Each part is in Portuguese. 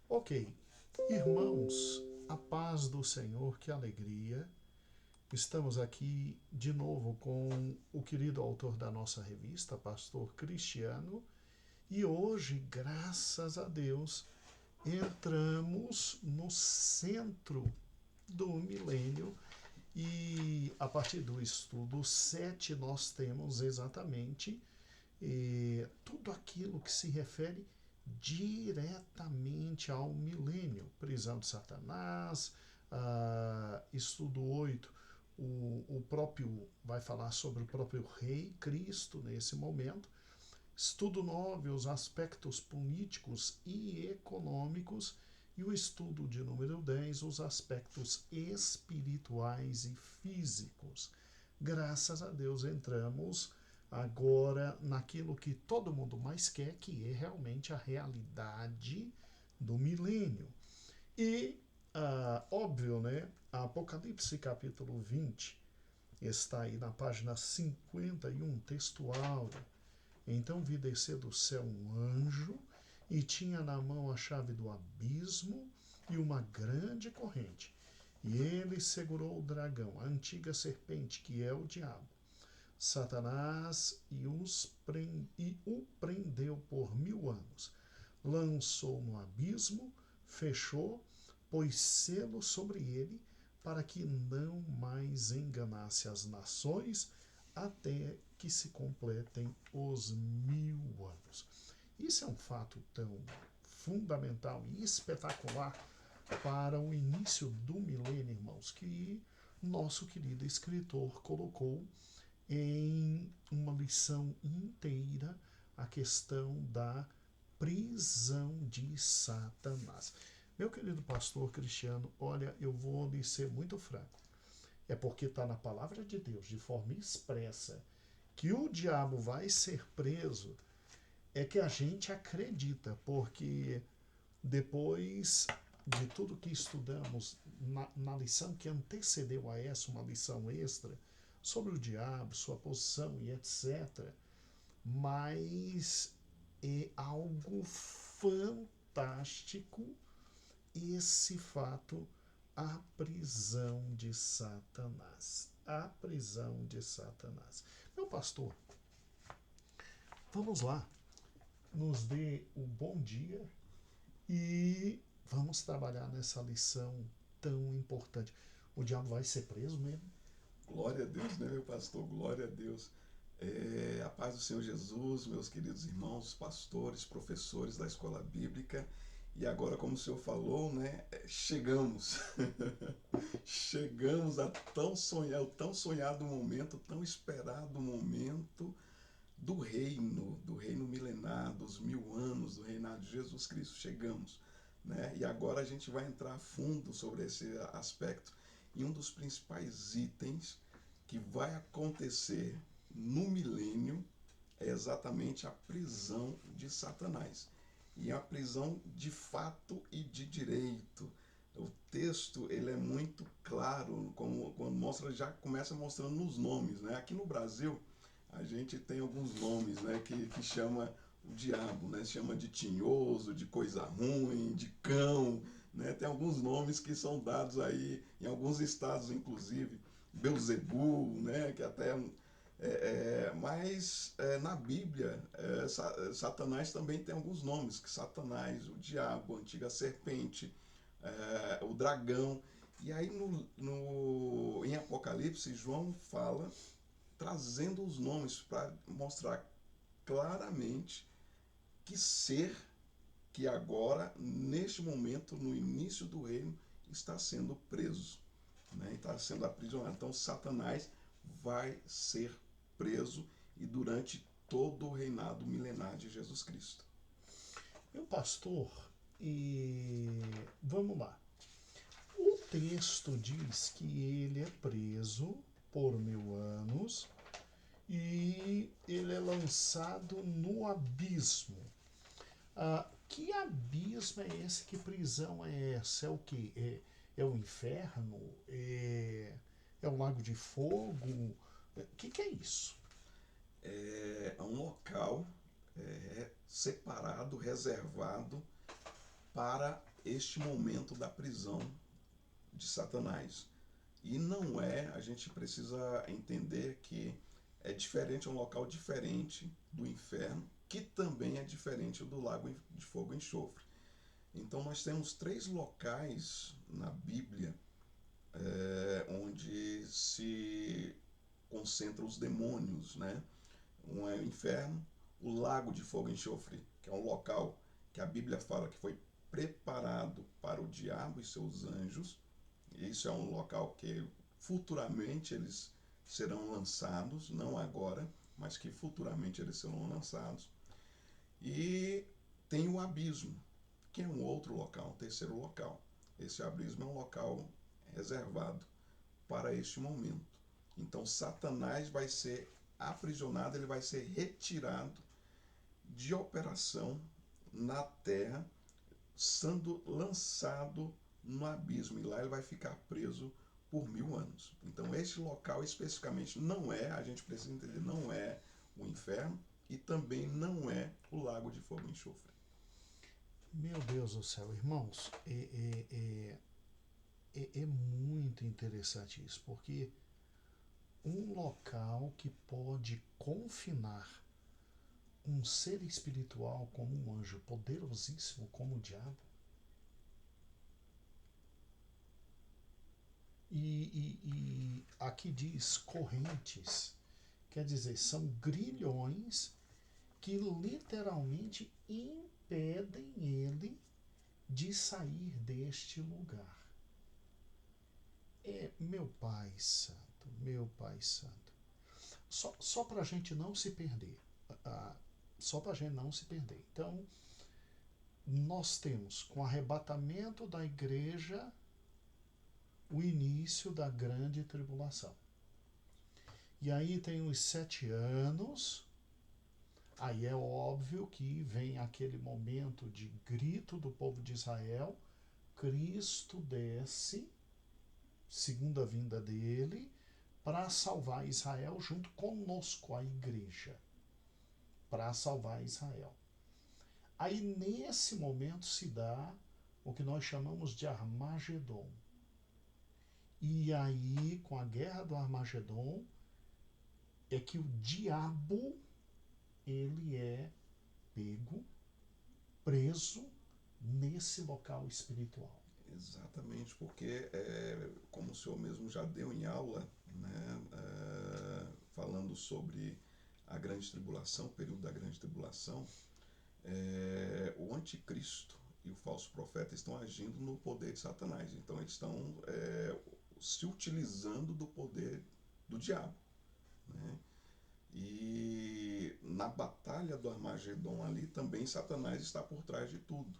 Ok, irmãos, a paz do Senhor, que alegria. Estamos aqui de novo com o querido autor da nossa revista, Pastor Cristiano, e hoje, graças a Deus, entramos no centro do milênio e a partir do estudo 7 nós temos exatamente tudo aquilo que se refere diretamente ao milênio. Prisão de Satanás, estudo 8, o próprio vai falar sobre o próprio rei Cristo nesse momento. Estudo 9, os aspectos políticos e econômicos. E o estudo de número 10, os aspectos espirituais e físicos. Graças a Deus entramos agora naquilo que todo mundo mais quer, que é realmente a realidade do milênio. E, óbvio, né? Apocalipse capítulo 20 está aí na página 51, textual. Então vi descer do céu um anjo e tinha na mão a chave do abismo e uma grande corrente. E ele segurou o dragão, a antiga serpente, que é o diabo, Satanás, e o prendeu por 1000 anos. Lançou no abismo, fechou, pôs selo sobre ele, para que não mais enganasse as nações, até que se completem os 1000 anos. Isso é um fato tão fundamental e espetacular para o início do milênio, irmãos, que nosso querido escritor colocou em uma lição inteira a questão da prisão de Satanás. Meu querido pastor Cristiano, olha, eu vou lhe ser muito franco. É porque está na palavra de Deus, de forma expressa, que o diabo vai ser preso, é que a gente acredita, porque depois de tudo que estudamos na lição que antecedeu a essa, uma lição extra, sobre o diabo, sua posição e etc., mas é algo fantástico esse fato, a prisão de Satanás. A prisão de Satanás. Meu pastor, vamos lá, nos dê um bom dia e vamos trabalhar nessa lição tão importante. O diabo vai ser preso mesmo? Glória a Deus, né, meu pastor? Glória a Deus. A paz do Senhor Jesus, meus queridos irmãos, pastores, professores da escola bíblica. E agora, como o senhor falou, né, chegamos. Chegamos a tão sonhado momento, tão esperado momento do reino milenar, dos 1000 anos do reinado de Jesus Cristo. Chegamos, né? E agora a gente vai entrar a fundo sobre esse aspecto. E um dos principais itens que vai acontecer no milênio é exatamente a prisão de Satanás. E a prisão de fato e de direito. O texto ele é muito claro, como quando mostra, já começa mostrando nos nomes, né? Aqui no Brasil a gente tem alguns nomes, né, que chama o diabo, né? Chama de tinhoso, de coisa ruim, de cão, né? Tem alguns nomes que são dados aí em alguns estados, inclusive Beuzebu, né? Que até mas na Bíblia, Satanás também tem alguns nomes, que Satanás, o diabo, a antiga serpente, o dragão. E aí em Apocalipse, João fala, trazendo os nomes para mostrar claramente que ser que agora, neste momento, no início do reino, está sendo preso, né? Está sendo aprisionado. Então, Satanás vai ser preso e durante todo o reinado milenar de Jesus Cristo. Meu pastor, e vamos lá. O texto diz que ele é preso por 1000 anos e ele é lançado no abismo. Que abismo é esse? Que prisão é essa? É o que? É o inferno? É o lago de fogo? O que é isso? É um local separado, reservado para este momento da prisão de Satanás. E não é, a gente precisa entender que é diferente, é um local diferente do inferno, que também é diferente do lago de fogo e enxofre. Então nós temos 3 locais na Bíblia onde se concentram os demônios, né? Um é o inferno, o lago de fogo e enxofre, que é um local que a Bíblia fala que foi preparado para o diabo e seus anjos. Isso é um local que futuramente eles serão lançados, não agora, mas que futuramente eles serão lançados. E tem o abismo, que é um outro local, um terceiro local. Esse abismo é um local reservado para este momento. Então Satanás vai ser aprisionado, ele vai ser retirado de operação na terra, sendo lançado no abismo, e lá ele vai ficar preso por 1000 anos. Então este local especificamente não é, a gente precisa entender, não é o inferno e também não é o lago de fogo e enxofre. Meu Deus do céu, irmãos, é muito interessante isso, porque um local que pode confinar um ser espiritual como um anjo poderosíssimo como o diabo, e aqui diz correntes, quer dizer, são grilhões que literalmente impedem ele de sair deste lugar. Meu Pai Santo, meu Pai Santo. Só para a gente não se perder. Só para a gente não se perder. Então, nós temos, com o arrebatamento da igreja, o início da grande tribulação. E aí tem os 7 anos. Aí é óbvio que vem aquele momento de grito do povo de Israel. Cristo desce, segunda vinda dele, para salvar Israel junto conosco, a igreja. Para salvar Israel. Aí nesse momento se dá o que nós chamamos de Armagedon. E aí, com a guerra do Armagedon, é que o diabo, ele é pego, preso nesse local espiritual. Exatamente, porque como o senhor mesmo já deu em aula, né, falando sobre a grande tribulação, o período da grande tribulação, o anticristo e o falso profeta estão agindo no poder de Satanás. Então eles estão se utilizando do poder do diabo, né? E na batalha do Armagedon ali também Satanás está por trás de tudo.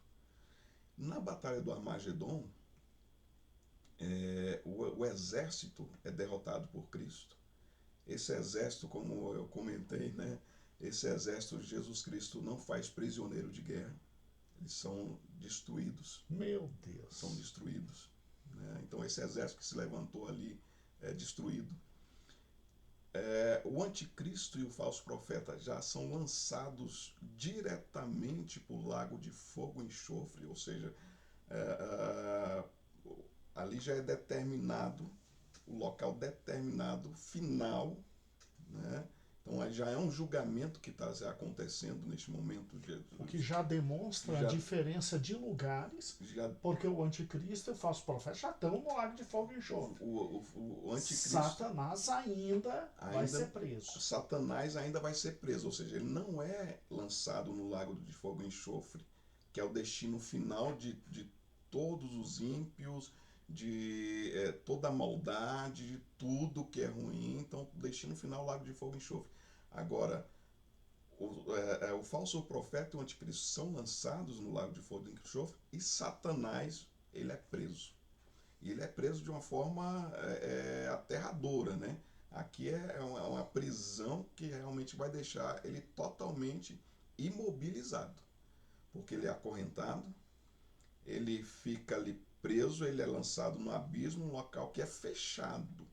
Na batalha do Armagedon, o exército é derrotado por Cristo. Esse exército, como eu comentei, né? Esse exército de Jesus Cristo não faz prisioneiro de guerra. Eles são destruídos. Meu Deus. São destruídos, né? Então esse exército que se levantou ali é destruído. O anticristo e o falso profeta já são lançados diretamente para o lago de fogo e enxofre, ou seja, ali já é determinado, o local determinado, final, né? Então já é um julgamento que está acontecendo neste momento. O que já demonstra a diferença de lugares, porque o anticristo e o falso profeta já estão no lago de fogo e enxofre. O anticristo, Satanás ainda vai ser preso. Satanás ainda vai ser preso, ou seja, ele não é lançado no lago de fogo e enxofre, que é o destino final de todos os ímpios, de toda a maldade, de tudo que é ruim. Então, o destino final, lago de fogo e enxofre. Agora, o falso profeta e o anticristo são lançados no lago de fogo e enxofre, e Satanás, ele é preso. E ele é preso de uma forma aterradora, né? Aqui é uma prisão que realmente vai deixar ele totalmente imobilizado, porque ele é acorrentado, ele fica ali preso, ele é lançado no abismo, um local que é fechado,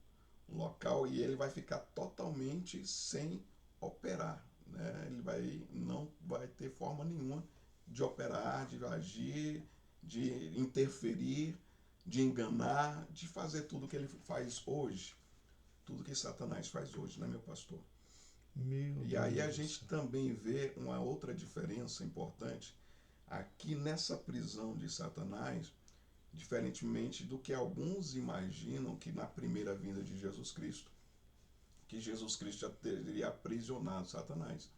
um local, e ele vai ficar totalmente sem operar, né? Ele não vai ter forma nenhuma de operar, de agir, de interferir, de enganar, de fazer tudo que ele faz hoje, tudo que Satanás faz hoje, né, meu pastor? Meu E aí a Deus do gente céu. também vê uma outra diferença importante aqui nessa prisão de Satanás, diferentemente do que alguns imaginam que na primeira vinda de Jesus Cristo, que Jesus Cristo já teria aprisionado Satanás.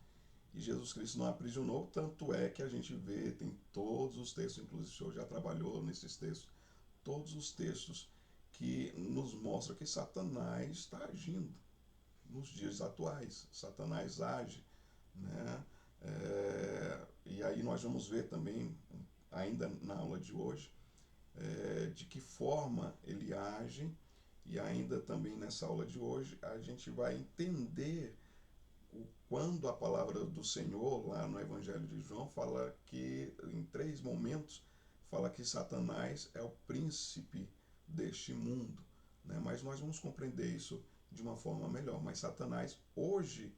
E Jesus Cristo não aprisionou, tanto é que a gente vê, tem todos os textos, inclusive o senhor já trabalhou nesses textos, todos os textos que nos mostram que Satanás está agindo nos dias atuais. Satanás age, né? E aí nós vamos ver também, ainda na aula de hoje, de que forma ele age, e ainda também nessa aula de hoje a gente vai entender quando a palavra do Senhor, lá no Evangelho de João, fala que, em 3 momentos, fala que Satanás é o príncipe deste mundo. Né? Mas nós vamos compreender isso de uma forma melhor. Mas Satanás, hoje,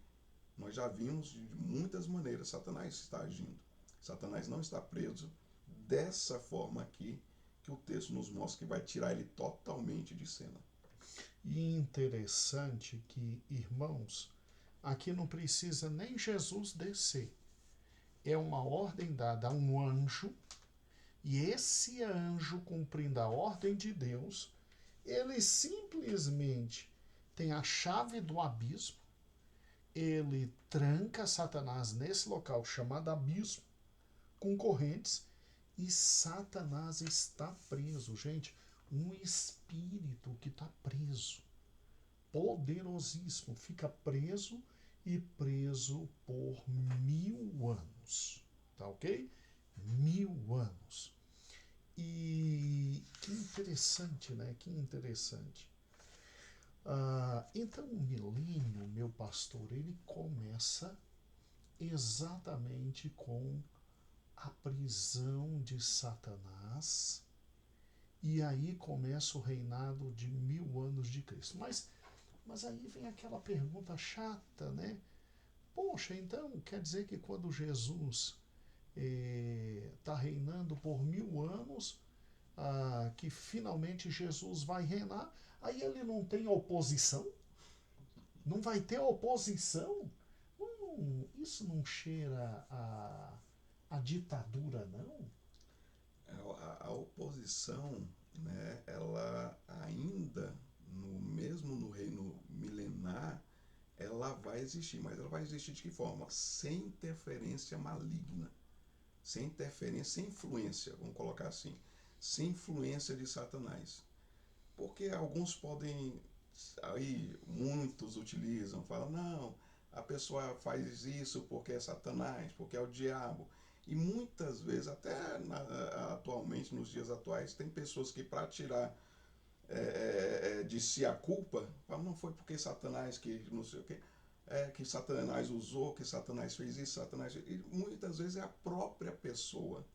nós já vimos de muitas maneiras Satanás está agindo. Satanás não está preso dessa forma aqui, que o texto nos mostra que vai tirar ele totalmente de cena. E interessante que, irmãos, aqui não precisa nem Jesus descer. É uma ordem dada a um anjo, e esse anjo, cumprindo a ordem de Deus, ele simplesmente tem a chave do abismo, ele tranca Satanás nesse local chamado abismo, com correntes, e Satanás está preso. Gente, um espírito que está preso, poderosíssimo, fica preso e preso por 1000 anos. Tá ok? 1000 anos. E que interessante, né? Que interessante. Então o milênio, meu pastor, ele começa exatamente com a prisão de Satanás, e aí começa o reinado de 1000 anos de Cristo. Mas aí vem aquela pergunta chata, né? Poxa, então quer dizer que quando Jesus está reinando por 1000 anos, que finalmente Jesus vai reinar, aí ele não tem oposição? Não vai ter oposição? Isso não cheira a ditadura, não? A oposição, né, ela ainda, mesmo no reino milenar, ela vai existir, mas ela vai existir de que forma? Sem interferência maligna, sem interferência, sem influência, vamos colocar assim, sem influência de Satanás. Porque alguns podem, aí muitos utilizam, falam, não, a pessoa faz isso porque é Satanás, porque é o diabo. E muitas vezes, até atualmente, nos dias atuais, tem pessoas que, para tirar de si a culpa, falam, não foi porque Satanás que não sei o quê, que Satanás usou, que Satanás fez isso, Satanás. E muitas vezes é a própria pessoa,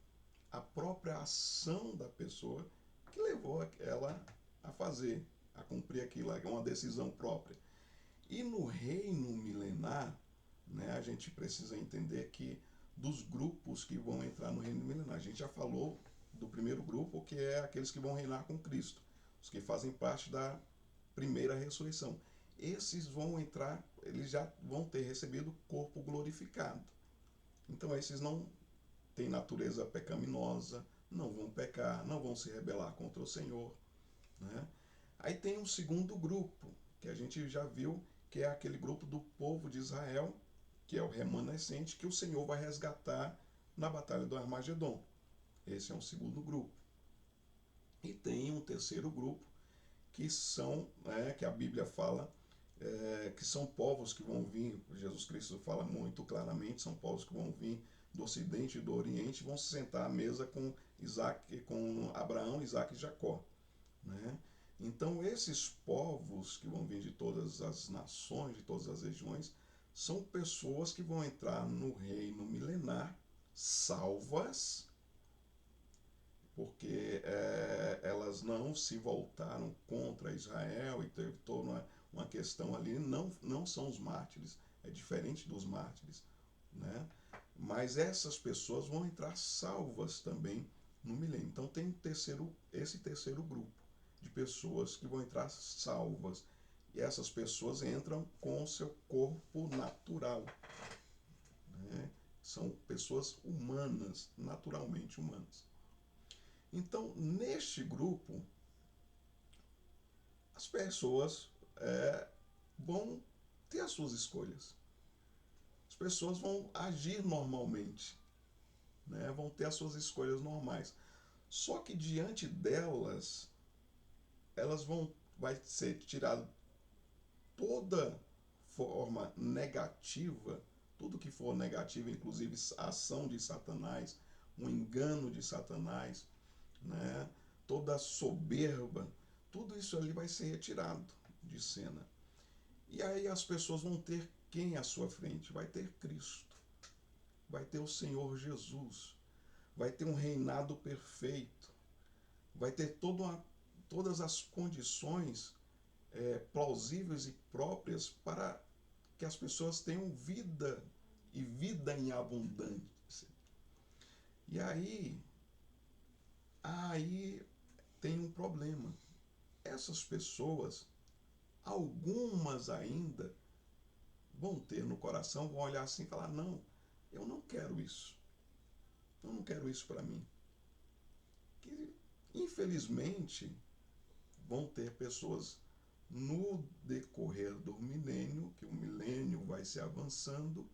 a própria ação da pessoa que levou ela a fazer, a cumprir aquilo, é uma decisão própria. E no reino milenar, né, a gente precisa entender que dos grupos que vão entrar no reino milenar, a gente já falou do primeiro grupo, que é aqueles que vão reinar com Cristo, os que fazem parte da primeira ressurreição. Esses vão entrar, eles já vão ter recebido o corpo glorificado. Então esses não têm natureza pecaminosa, não vão pecar, não vão se rebelar contra o Senhor. Né? Aí tem um segundo grupo, que a gente já viu, que é aquele grupo do povo de Israel, que é o remanescente, que o Senhor vai resgatar na Batalha do Armagedon. Esse é um segundo grupo. E tem um terceiro grupo, que são, que a Bíblia fala, que são povos que vão vir, Jesus Cristo fala muito claramente, são povos que vão vir do Ocidente e do Oriente, vão se sentar à mesa com Isaac, com Abraão, Isaac e Jacó. Né? Então esses povos que vão vir de todas as nações, de todas as regiões, são pessoas que vão entrar no reino milenar salvas, porque elas não se voltaram contra Israel e teve toda uma questão ali, não são os mártires, é diferente dos mártires, né? Mas essas pessoas vão entrar salvas também no milênio. Então tem esse terceiro grupo de pessoas que vão entrar salvas. E essas pessoas entram com o seu corpo natural, né? São pessoas humanas, naturalmente humanas. Então, neste grupo, as pessoas vão ter as suas escolhas. As pessoas vão agir normalmente, né? Vão ter as suas escolhas normais. Só que diante delas, vai ser tirado toda forma negativa, tudo que for negativo, inclusive a ação de Satanás, o engano de Satanás, né? Toda a soberba, tudo isso ali vai ser retirado de cena. E aí as pessoas vão ter quem à sua frente? Vai ter Cristo, vai ter o Senhor Jesus, vai ter um reinado perfeito, vai ter todas as condições plausíveis e próprias para que as pessoas tenham vida e vida em abundância. E aí tem um problema. Essas pessoas, algumas ainda, vão ter no coração, vão olhar assim e falar, não, eu não quero isso. Eu não quero isso para mim. Que, infelizmente, vão ter pessoas no decorrer do milênio, que o milênio vai se avançando,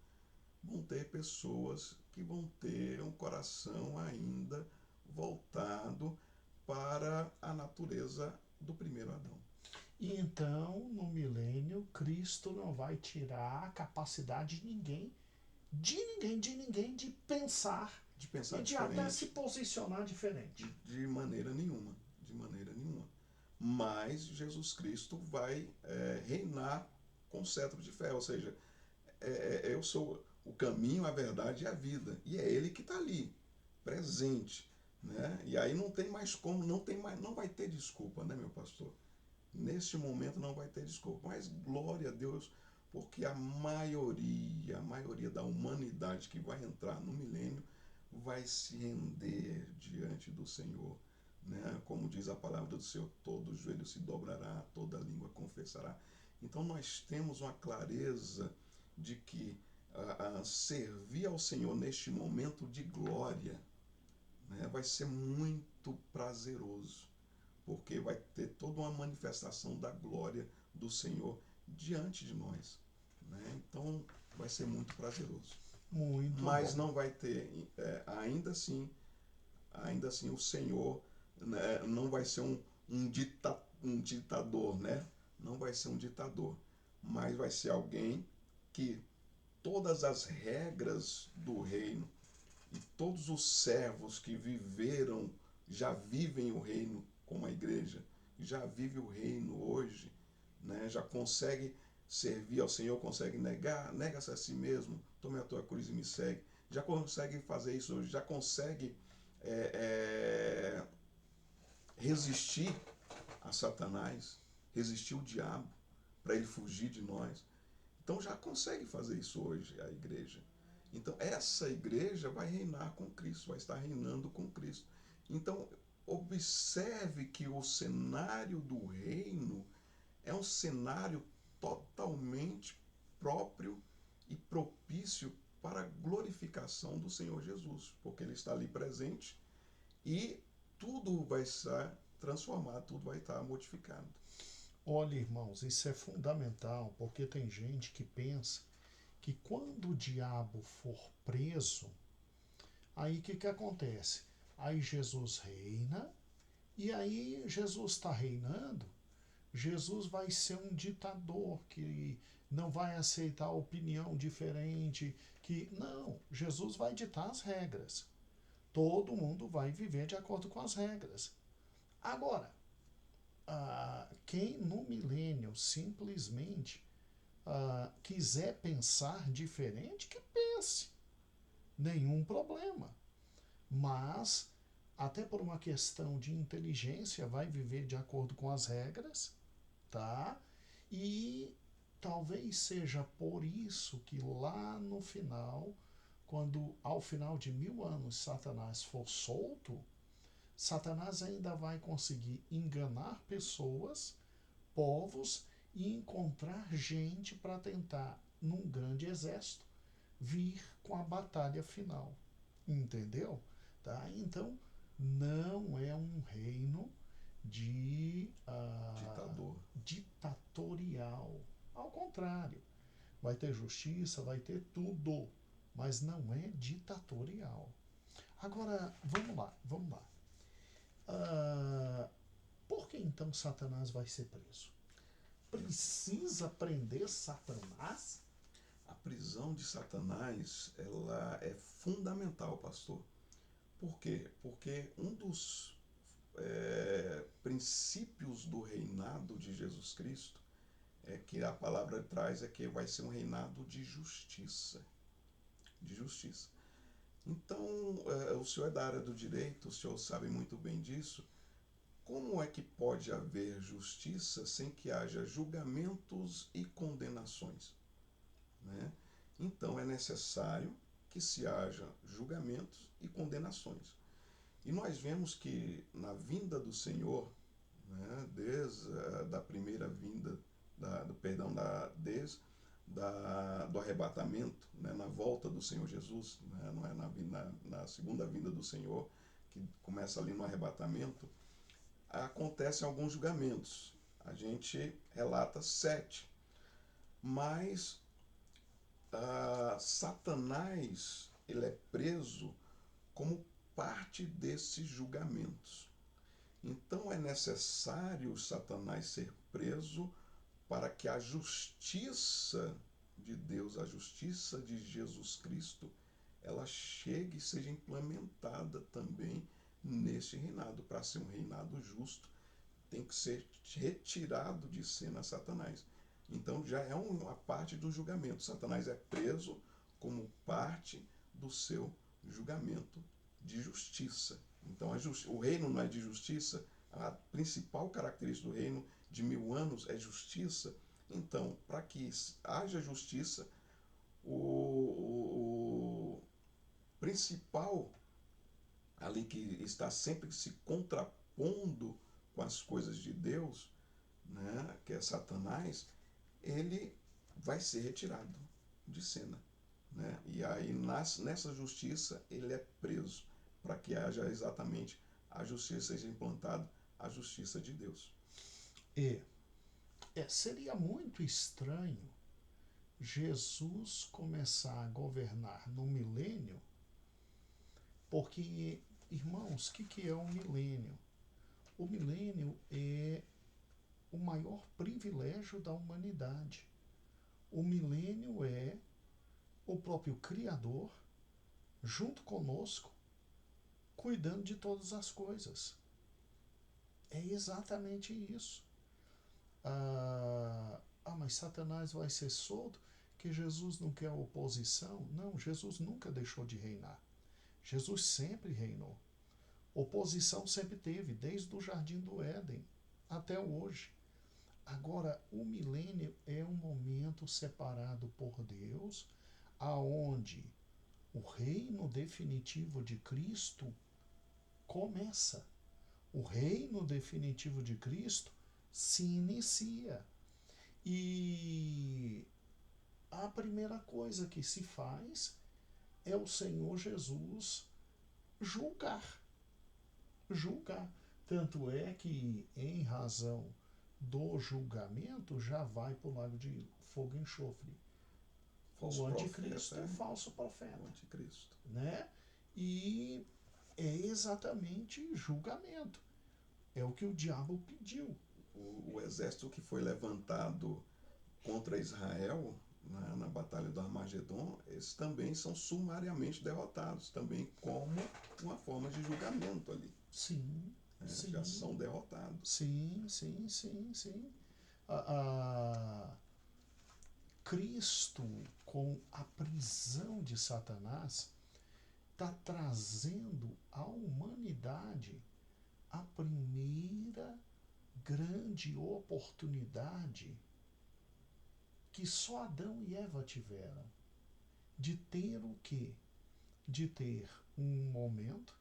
vão ter pessoas que vão ter um coração ainda voltado para a natureza do primeiro Adão. E então, no milênio, Cristo não vai tirar a capacidade de ninguém de pensar De pensar e de diferente. até se posicionar diferente. De maneira nenhuma. De maneira nenhuma. Mas Jesus Cristo vai reinar com cetro de ferro. Ou seja, eu sou o caminho, a verdade e a vida. E é Ele que está ali, presente. Né? E aí não tem mais como, não vai ter desculpa, né, meu pastor? Neste momento não vai ter desculpa. Mas glória a Deus, porque a maioria da humanidade que vai entrar no milênio vai se render diante do Senhor. Né? Como diz a palavra do Senhor, todo joelho se dobrará, toda língua confessará. Então nós temos uma clareza de que servir ao Senhor neste momento de glória, né, vai ser muito prazeroso, porque vai ter toda uma manifestação da glória do Senhor diante de nós. Né? Então vai ser muito prazeroso. Muito Mas bom. não vai ter, ainda assim o Senhor, né, não vai ser um ditador, né? Não vai ser um ditador, mas vai ser alguém que todas as regras do reino e todos os servos que já vivem o reino como a igreja, já vive o reino hoje, né? Já consegue servir ao Senhor, consegue nega-se a si mesmo, tome a tua cruz e me segue. Já consegue fazer isso hoje, já consegue resistir a Satanás, resistir o diabo, para ele fugir de nós. Então já consegue fazer isso hoje a igreja. Então essa igreja vai reinar com Cristo, vai estar reinando com Cristo. Então observe que o cenário do reino é um cenário totalmente próprio e propício para a glorificação do Senhor Jesus, porque ele está ali presente e tudo vai estar transformado, tudo vai estar modificado. Olha, irmãos, isso é fundamental, porque tem gente que pensa que quando o diabo for preso, aí o que acontece? Aí Jesus reina, e aí Jesus está reinando, Jesus vai ser um ditador que não vai aceitar opinião diferente, que não, Jesus vai ditar as regras. Todo mundo vai viver de acordo com as regras. Agora, quem no milênio simplesmente quiser pensar diferente, que pense. Nenhum problema. Mas, até por uma questão de inteligência, vai viver de acordo com as regras, tá? E talvez seja por isso que lá no final, quando ao final de 1000 anos Satanás for solto, Satanás ainda vai conseguir enganar pessoas, povos e encontrar gente para tentar, num grande exército, vir com a batalha final. Entendeu? Tá? Então, não é um reino de ditatorial. Ao contrário, vai ter justiça, vai ter tudo, mas não é ditatorial. Agora, vamos lá. Por que então Satanás vai ser preso? Precisa prender Satanás? A prisão de Satanás, ela é fundamental, pastor. Por quê? Porque um dos princípios do reinado de Jesus Cristo que a palavra traz é que vai ser um reinado de justiça. De justiça. Então, o senhor é da área do direito, o senhor sabe muito bem disso. Como é que pode haver justiça sem que haja julgamentos e condenações? Né? Então, é necessário que se haja julgamentos e condenações. E nós vemos que na vinda do Senhor, né, desde da primeira vinda, desde do arrebatamento, né, na volta do Senhor Jesus, né, não é na segunda vinda do Senhor, que começa ali no arrebatamento, acontecem alguns julgamentos. A gente relata 7. Mas Satanás, ele é preso como parte desses julgamentos. Então é necessário Satanás ser preso para que a justiça de Deus, a justiça de Jesus Cristo, ela chegue e seja implementada também neste reinado. Para ser um reinado justo, tem que ser retirado de cena Satanás. Então já é uma parte do julgamento. Satanás é preso como parte do seu julgamento de justiça. Então o reino não é de justiça, a principal característica do reino de 1000 anos é justiça. Então, para que haja justiça, o principal ali que está sempre se contrapondo com as coisas de Deus, né, que é Satanás, ele vai ser retirado de cena. Né? E aí, nessa justiça, ele é preso, para que haja exatamente a justiça, seja implantada a justiça de Deus. Seria muito estranho Jesus começar a governar no milênio, porque, irmãos, o que é o milênio? O milênio é o maior privilégio da humanidade. O milênio é o próprio Criador, junto conosco, cuidando de todas as coisas. É exatamente isso. Mas Satanás vai ser solto, que Jesus não quer oposição. Não, Jesus nunca deixou de reinar. Jesus sempre reinou. Oposição sempre teve, desde o Jardim do Éden até hoje. Agora, o milênio é um momento separado por Deus, aonde o reino definitivo de Cristo começa. O reino definitivo de Cristo se inicia. E a primeira coisa que se faz é o Senhor Jesus julgar. Julgar. Tanto é que, em razão do julgamento, já vai para o lago de fogo e enxofre. O anticristo é falso profeta. O anticristo. Né? E é exatamente julgamento. É o que o diabo pediu. O exército que foi levantado contra Israel na Batalha do Armagedon, esses também são sumariamente derrotados, também como uma forma de julgamento ali. Sim, sim. Já são derrotados. Sim. Cristo, com a prisão de Satanás, está trazendo à humanidade a primeira grande oportunidade que só Adão e Eva tiveram, de ter o quê? De ter um momento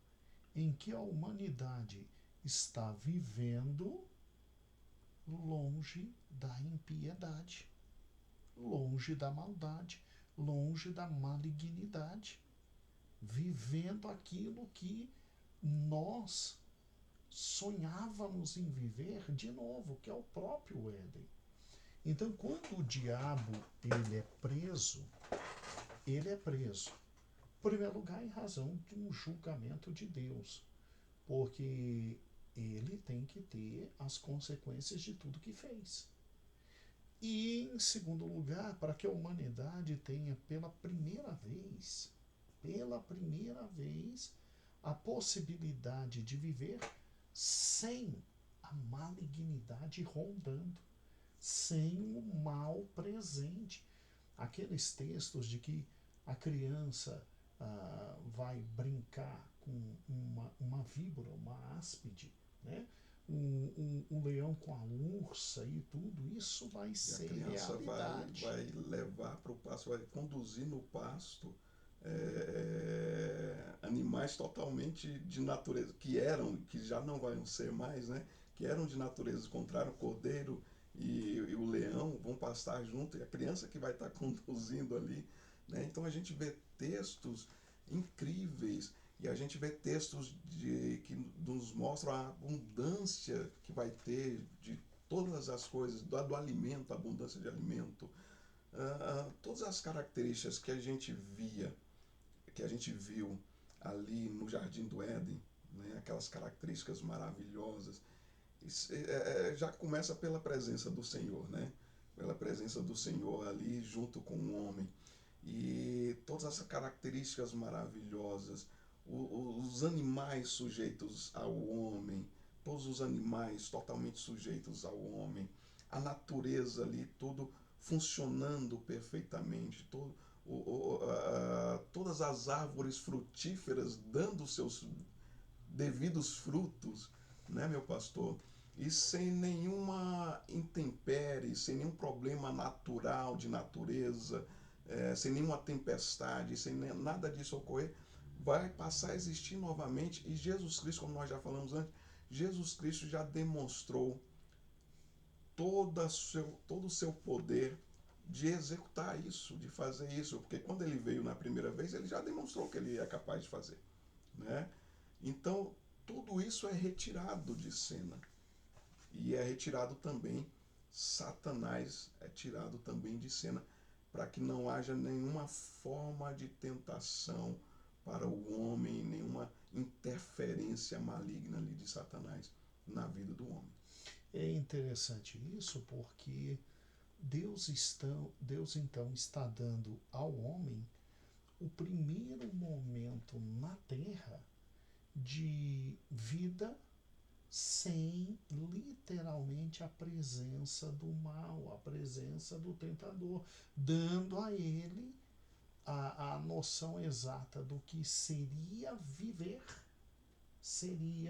em que a humanidade está vivendo longe da impiedade, longe da maldade, longe da malignidade, vivendo aquilo que nós sonhávamos em viver de novo, que é o próprio Éden. Então, quando o diabo ele é preso, em primeiro lugar, em razão de um julgamento de Deus, porque ele tem que ter as consequências de tudo que fez. E, em segundo lugar, para que a humanidade tenha pela primeira vez, a possibilidade de viver sem a malignidade rondando, sem o mal presente. Aqueles textos de que a criança vai brincar com uma víbora, uma áspide, né? Um leão com a ursa e tudo, isso vai ser a criança realidade. vai levar para o pasto, vai conduzir no pasto animais totalmente de natureza, que já não vão ser mais, né? Que eram de natureza contrária, o cordeiro e o leão vão pastar junto, e a criança que vai estar conduzindo ali, né? Então a gente vê textos incríveis, e a gente vê textos que nos mostram a abundância que vai ter de todas as coisas, do alimento, a abundância de alimento, todas as características que a gente viu ali no Jardim do Éden, né? Aquelas características maravilhosas, já começa pela presença do Senhor, né? Pela presença do Senhor ali junto com o homem. E todas essas características maravilhosas, os animais sujeitos ao homem, todos os animais totalmente sujeitos ao homem, a natureza ali, tudo funcionando perfeitamente, todas as árvores frutíferas dando seus devidos frutos, né, meu pastor? E sem nenhuma intempérie, sem nenhum problema natural de natureza, sem nenhuma tempestade, sem nada disso ocorrer, vai passar a existir novamente. E Jesus Cristo, como nós já falamos antes, Jesus Cristo já demonstrou todo o seu poder de executar isso, de fazer isso, porque quando ele veio na primeira vez, ele já demonstrou que ele é capaz de fazer, né? Então, tudo isso é retirado de cena. E é retirado também, Satanás é tirado também de cena, para que não haja nenhuma forma de tentação para o homem, nenhuma interferência maligna ali de Satanás na vida do homem. É interessante isso porque Deus então está dando ao homem o primeiro momento na Terra de vida sem literalmente a presença do mal, a presença do tentador, dando a ele a noção exata do que seria viver sem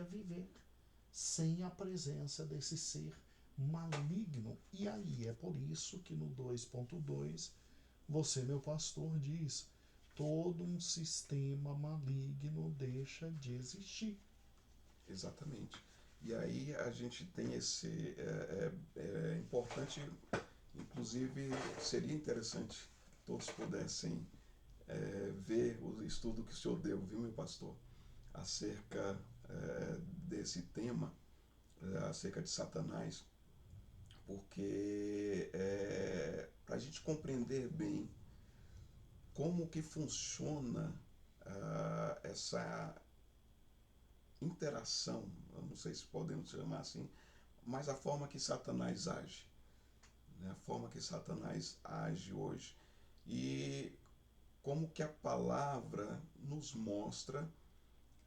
a presença desse ser maligno. E aí é por isso que no 2.2 você, meu pastor, diz: todo um sistema maligno deixa de existir. Exatamente. E aí a gente tem esse... É importante, inclusive seria interessante que todos pudessem ver o estudo que o senhor deu, viu, meu pastor, acerca desse tema, acerca de Satanás, porque para a gente compreender bem como que funciona essa interação, eu não sei se podemos chamar assim, mas a forma que Satanás age, né? A forma que Satanás age hoje, e como que a palavra nos mostra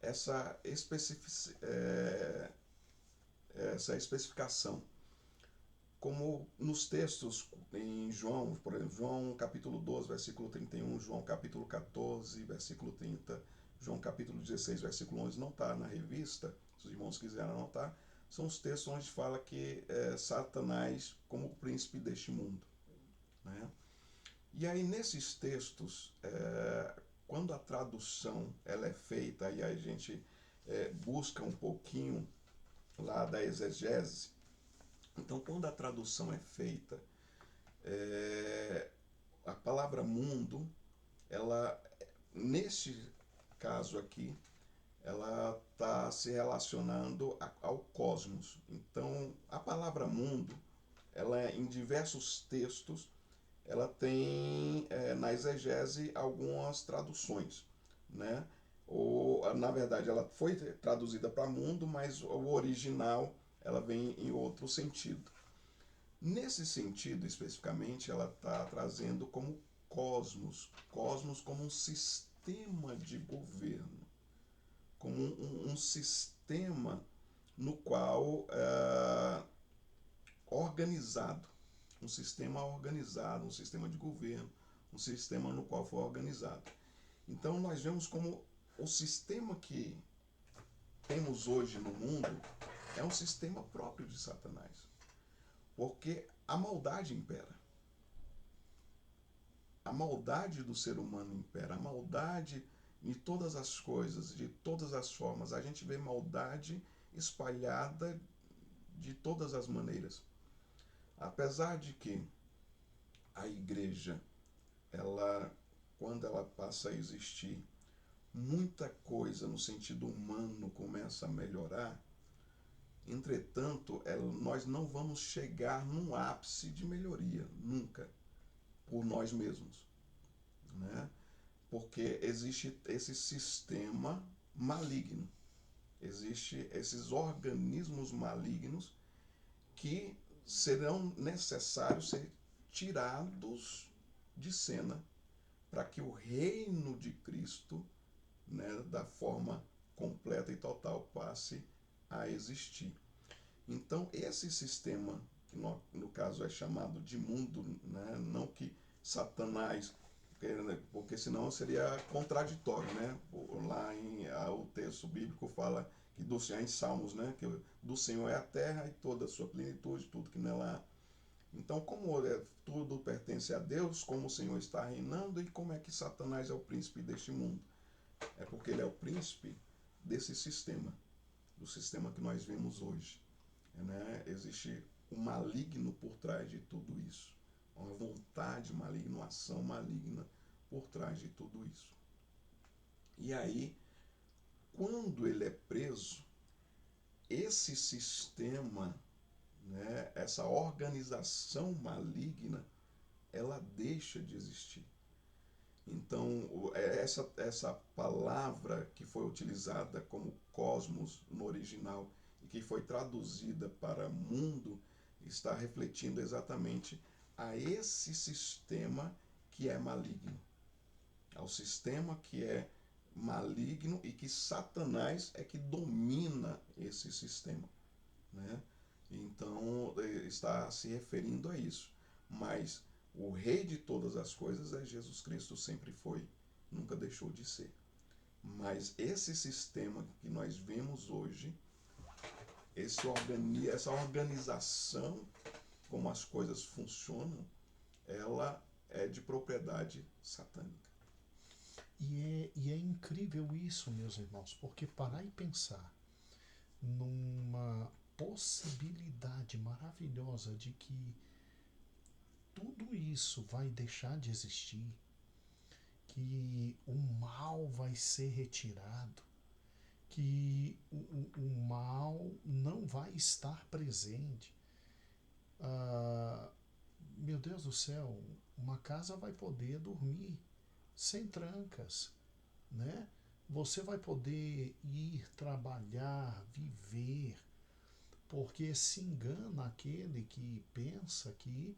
essa especificação. Como nos textos em João, por exemplo, João capítulo 12, versículo 31, João capítulo 14, versículo 30, João capítulo 16, versículo 11, não está na revista, se os irmãos quiserem anotar, são os textos onde fala que Satanás como o príncipe deste mundo, né? E aí nesses textos, quando a tradução ela é feita, e a gente busca um pouquinho lá da exegese, então quando a tradução é feita, a palavra mundo, ela, neste caso aqui, ela está se relacionando ao cosmos. Então, a palavra mundo, ela em diversos textos, ela tem na exegese algumas traduções, né? Ou, na verdade, ela foi traduzida para mundo, mas o original ela vem em outro sentido. Nesse sentido, especificamente, ela está trazendo como cosmos como um sistema de governo, como um sistema no qual organizado, um sistema organizado, um sistema de governo, um sistema no qual foi organizado. Então nós vemos como o sistema que temos hoje no mundo é um sistema próprio de Satanás, porque a maldade impera. A maldade do ser humano impera, a maldade de todas as coisas, de todas as formas. A gente vê maldade espalhada de todas as maneiras. Apesar de que a igreja, quando ela passa a existir, muita coisa no sentido humano começa a melhorar. Entretanto, nós não vamos chegar num ápice de melhoria, nunca, por nós mesmos, né? Porque existe esse sistema maligno, existe esses organismos malignos que serão necessários ser tirados de cena para que o reino de Cristo, né, da forma completa e total, passe a existir. Então, esse sistema, que no caso é chamado de mundo, né, não que Satanás, porque senão seria contraditório, né? Lá o texto bíblico fala que em Salmos, né, que do Senhor é a terra e toda a sua plenitude, tudo que nela há. Então, como tudo pertence a Deus, como o Senhor está reinando, e como é que Satanás é o príncipe deste mundo? É porque ele é o príncipe desse sistema, do sistema que nós vemos hoje, né? Existe um maligno por trás de tudo isso, uma vontade maligna, uma ação maligna por trás de tudo isso. E aí, quando ele é preso, esse sistema, né, essa organização maligna, ela deixa de existir. Então, essa palavra que foi utilizada como cosmos no original e que foi traduzida para mundo, está refletindo exatamente a esse sistema que é maligno. Ao sistema que é maligno e que Satanás é que domina esse sistema, né? Então, está se referindo a isso. Mas o rei de todas as coisas é Jesus Cristo, sempre foi, nunca deixou de ser. Mas esse sistema que nós vemos hoje, essa organização, como as coisas funcionam, ela é de propriedade satânica. E é incrível isso, meus irmãos, porque parar e pensar numa possibilidade maravilhosa de que tudo isso vai deixar de existir, que o mal vai ser retirado, que o mal não vai estar presente. Meu Deus do céu, uma casa vai poder dormir sem trancas, né? Você vai poder ir trabalhar, viver, porque se engana aquele que pensa que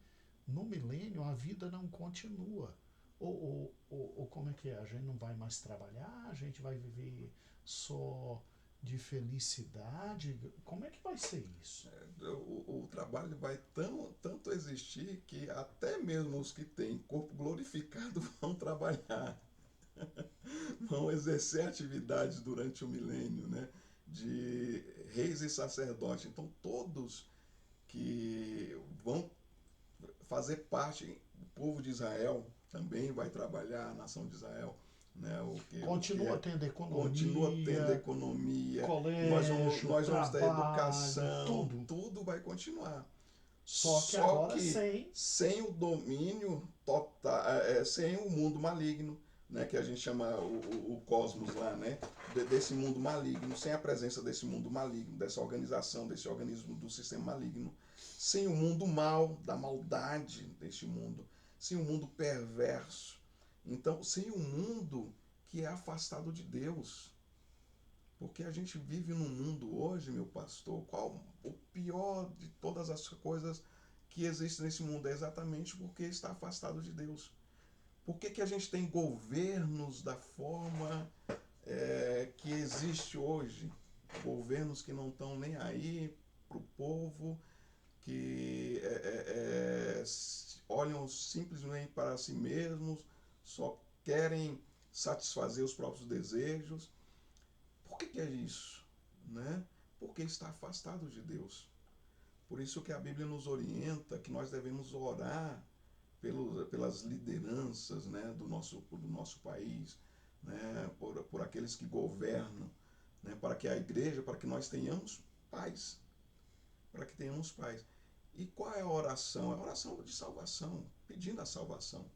no milênio a vida não continua. Ou como é que é? A gente não vai mais trabalhar, a gente vai viver só de felicidade? Como é que vai ser isso? O trabalho vai tanto existir que até mesmo os que têm corpo glorificado vão trabalhar, vão exercer atividades durante o milênio, né? De reis e sacerdotes. Então, todos que vão fazer parte, o povo de Israel também vai trabalhar, a nação de Israel né? Continua tendo economia, continua tendo economia, colégio, nós vamos ter trabalho, educação, tudo. tudo vai continuar. Só que Só agora que sem o domínio total, sem o mundo maligno, né, que a gente chama o cosmos lá, né, desse mundo maligno, sem a presença desse mundo maligno, dessa organização, desse organismo do sistema maligno, sem o mundo mal, da maldade deste mundo, sem o mundo perverso. Então, sem o mundo que é afastado de Deus. Porque a gente vive num mundo hoje, meu pastor, qual o pior de todas as coisas que existem nesse mundo? É exatamente porque está afastado de Deus. Por que a gente tem governos da forma que existe hoje? Governos que não estão nem aí para o povo, que olham simplesmente para si mesmos, só querem satisfazer os próprios desejos. Por que é isso? Né? Porque está afastado de Deus. Por isso que a Bíblia nos orienta que nós devemos orar pelas lideranças, né, do nosso país, né, por aqueles que governam, né, para que a igreja, para que nós tenhamos paz. Para que tenhamos paz. E qual é a oração? É a oração de salvação, pedindo a salvação.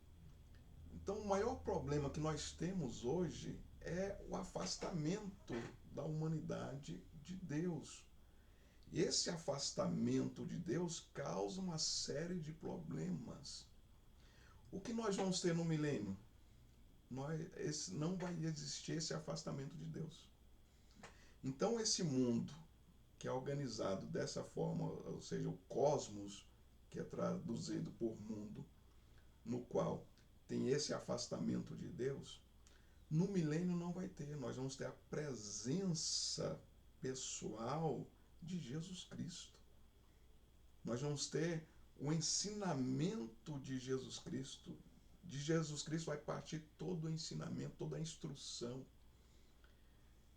Então, o maior problema que nós temos hoje é o afastamento da humanidade de Deus. E esse afastamento de Deus causa uma série de problemas. O que nós vamos ter no milênio? Não vai existir esse afastamento de Deus. Então, esse mundo que é organizado dessa forma, ou seja, o cosmos, que é traduzido por mundo, no qual tem esse afastamento de Deus, no milênio não vai ter. Nós vamos ter a presença pessoal de Jesus Cristo. Nós vamos ter o ensinamento de Jesus Cristo. De Jesus Cristo vai partir todo o ensinamento, toda a instrução.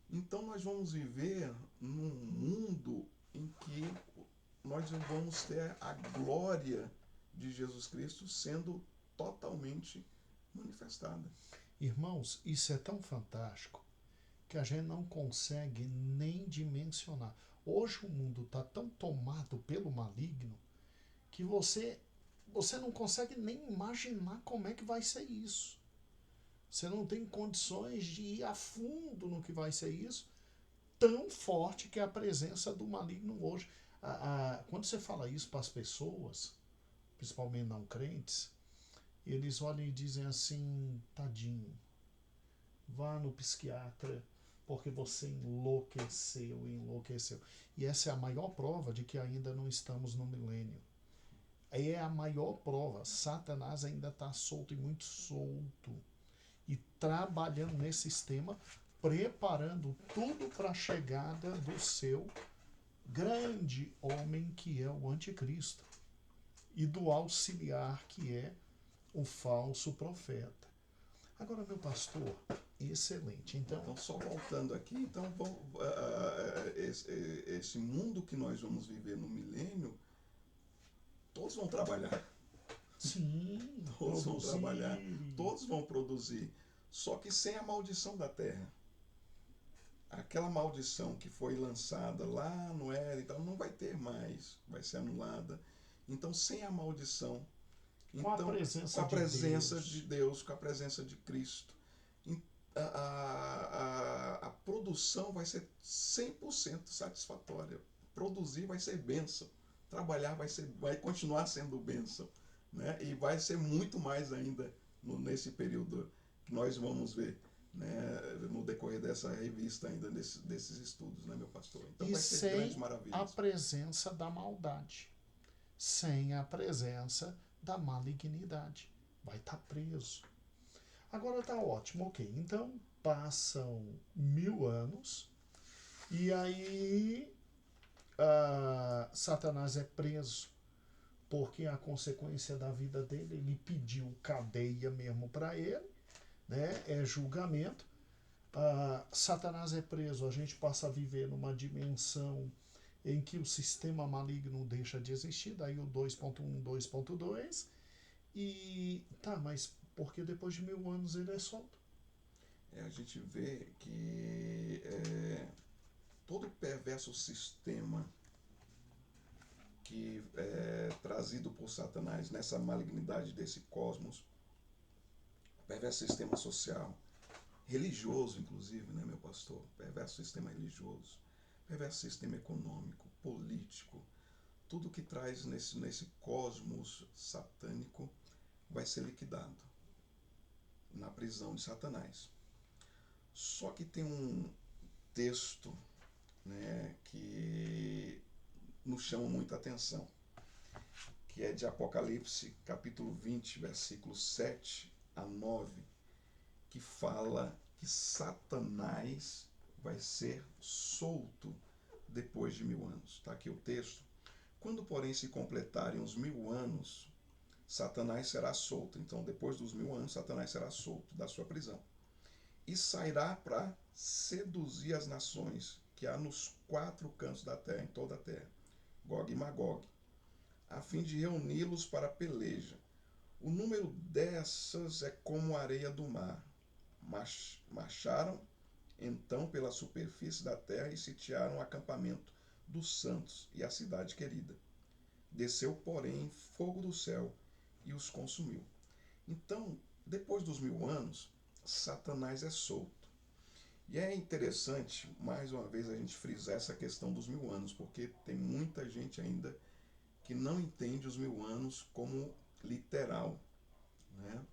Então nós vamos viver num mundo em que nós vamos ter a glória de Jesus Cristo sendo totalmente manifestada. Irmãos, isso é tão fantástico que a gente não consegue nem dimensionar. Hoje o mundo está tão tomado pelo maligno que você não consegue nem imaginar como é que vai ser isso. Você não tem condições de ir a fundo no que vai ser isso, tão forte que é a presença do maligno hoje. Quando você fala isso para as pessoas, principalmente não crentes, eles olham e dizem assim, tadinho, vá no psiquiatra, porque você enlouqueceu. E essa é a maior prova de que ainda não estamos no milênio. Aí é a maior prova. Satanás ainda está solto e muito solto. E trabalhando nesse sistema, preparando tudo para a chegada do seu grande homem que é o anticristo. E do auxiliar que é o falso profeta. Agora, meu pastor, excelente. Então só voltando aqui, então esse mundo que nós vamos viver no milênio, todos vão trabalhar. Sim, todos vão trabalhar, todos vão produzir, só que sem a maldição da terra. Aquela maldição que foi lançada lá no Éden, então não vai ter mais, vai ser anulada. Então, sem a maldição, com a presença de Deus, com a presença de Cristo, a produção vai ser 100% satisfatória. Produzir vai ser bênção. Trabalhar vai continuar sendo bênção. Né? E vai ser muito mais ainda nesse período que nós vamos ver, né? No decorrer dessa revista ainda, desses estudos, né, meu pastor? Então e vai ser grandes maravilhas. A presença da maldade. Sem a presença da malignidade. Vai estar preso. Agora tá ótimo, ok. Então passam 1000 anos e aí Satanás é preso porque a consequência da vida dele, ele pediu cadeia mesmo para ele, né? É julgamento. Satanás é preso, a gente passa a viver numa dimensão em que o sistema maligno deixa de existir, daí o 2.1, 2.2, e tá, mas porque depois de 1000 anos ele é solto. a gente vê que todo perverso sistema que é trazido por Satanás nessa malignidade desse cosmos, perverso sistema social, religioso inclusive, né, meu pastor? Perverso sistema religioso, perverso sistema econômico, político, tudo que traz nesse cosmos satânico vai ser liquidado na prisão de Satanás. Só que tem um texto, né, que nos chama muita atenção, que é de Apocalipse, capítulo 20, versículos 7 a 9, que fala que Satanás vai ser solto depois de 1000 anos. Está aqui o texto. Quando, porém, se completarem os 1000 anos, Satanás será solto. Então, depois dos 1000 anos, Satanás será solto da sua prisão. E sairá para seduzir as nações que há nos 4 cantos da terra, em toda a terra, Gog e Magog, a fim de reuni-los para a peleja. O número dessas é como a areia do mar. Marcharam então pela superfície da terra e sitiaram o acampamento dos santos e a cidade querida. Desceu, porém, fogo do céu e os consumiu. Então, depois dos 1000 anos, Satanás é solto. E é interessante, mais uma vez, a gente frisar essa questão dos 1000 anos, porque tem muita gente ainda que não entende os 1000 anos como literal, né?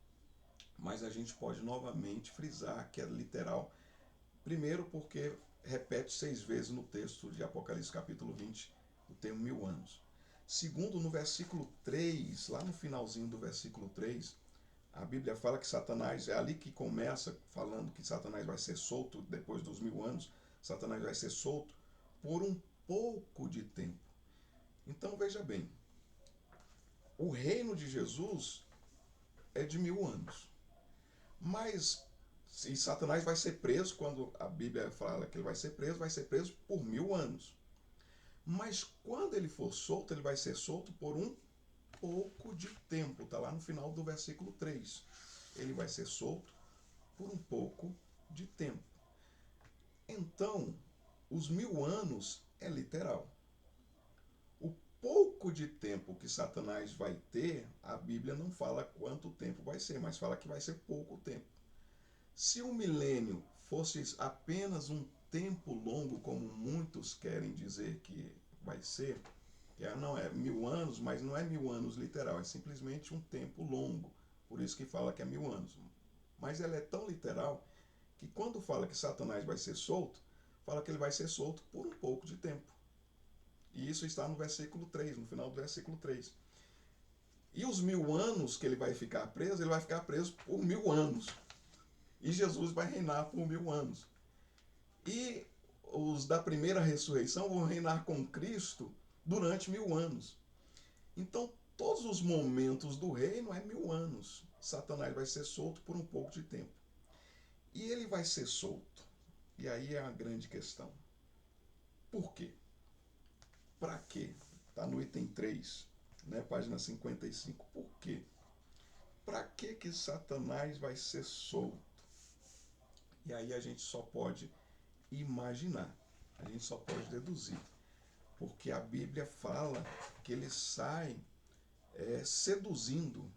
Mas a gente pode novamente frisar que é literal, primeiro porque repete 6 vezes no texto de Apocalipse capítulo 20 o termo 1000 anos. Segundo, no versículo 3, lá no finalzinho do versículo 3, a Bíblia fala que Satanás, é ali que começa falando que Satanás vai ser solto depois dos 1000 anos, Satanás vai ser solto por um pouco de tempo. Então veja bem, o reino de Jesus é de 1000 anos. Mas, e Satanás vai ser preso, quando a Bíblia fala que ele vai ser preso por 1000 anos. Mas quando ele for solto, ele vai ser solto por um pouco de tempo. Está lá no final do versículo 3. Ele vai ser solto por um pouco de tempo. Então, os 1000 anos é literal. O pouco de tempo que Satanás vai ter, a Bíblia não fala quanto tempo vai ser, mas fala que vai ser pouco tempo. Se o milênio fosse apenas um tempo longo, como muitos querem dizer que vai ser, que não é 1000 anos, mas não é 1000 anos literal, é simplesmente um tempo longo. Por isso que fala que é 1000 anos. Mas ela é tão literal que quando fala que Satanás vai ser solto, fala que ele vai ser solto por um pouco de tempo. E isso está no versículo 3, no final do versículo 3. E os 1000 anos que ele vai ficar preso por 1000 anos. E Jesus vai reinar por 1000 anos. E os da primeira ressurreição vão reinar com Cristo durante 1000 anos. Então, todos os momentos do reino é 1000 anos. Satanás vai ser solto por um pouco de tempo. E ele vai ser solto. E aí é a grande questão. Por quê? Para quê? Está no item 3, né, página 55. Por quê? Para que Satanás vai ser solto? E aí a gente só pode imaginar, a gente só pode deduzir. Porque a Bíblia fala que ele sai seduzindo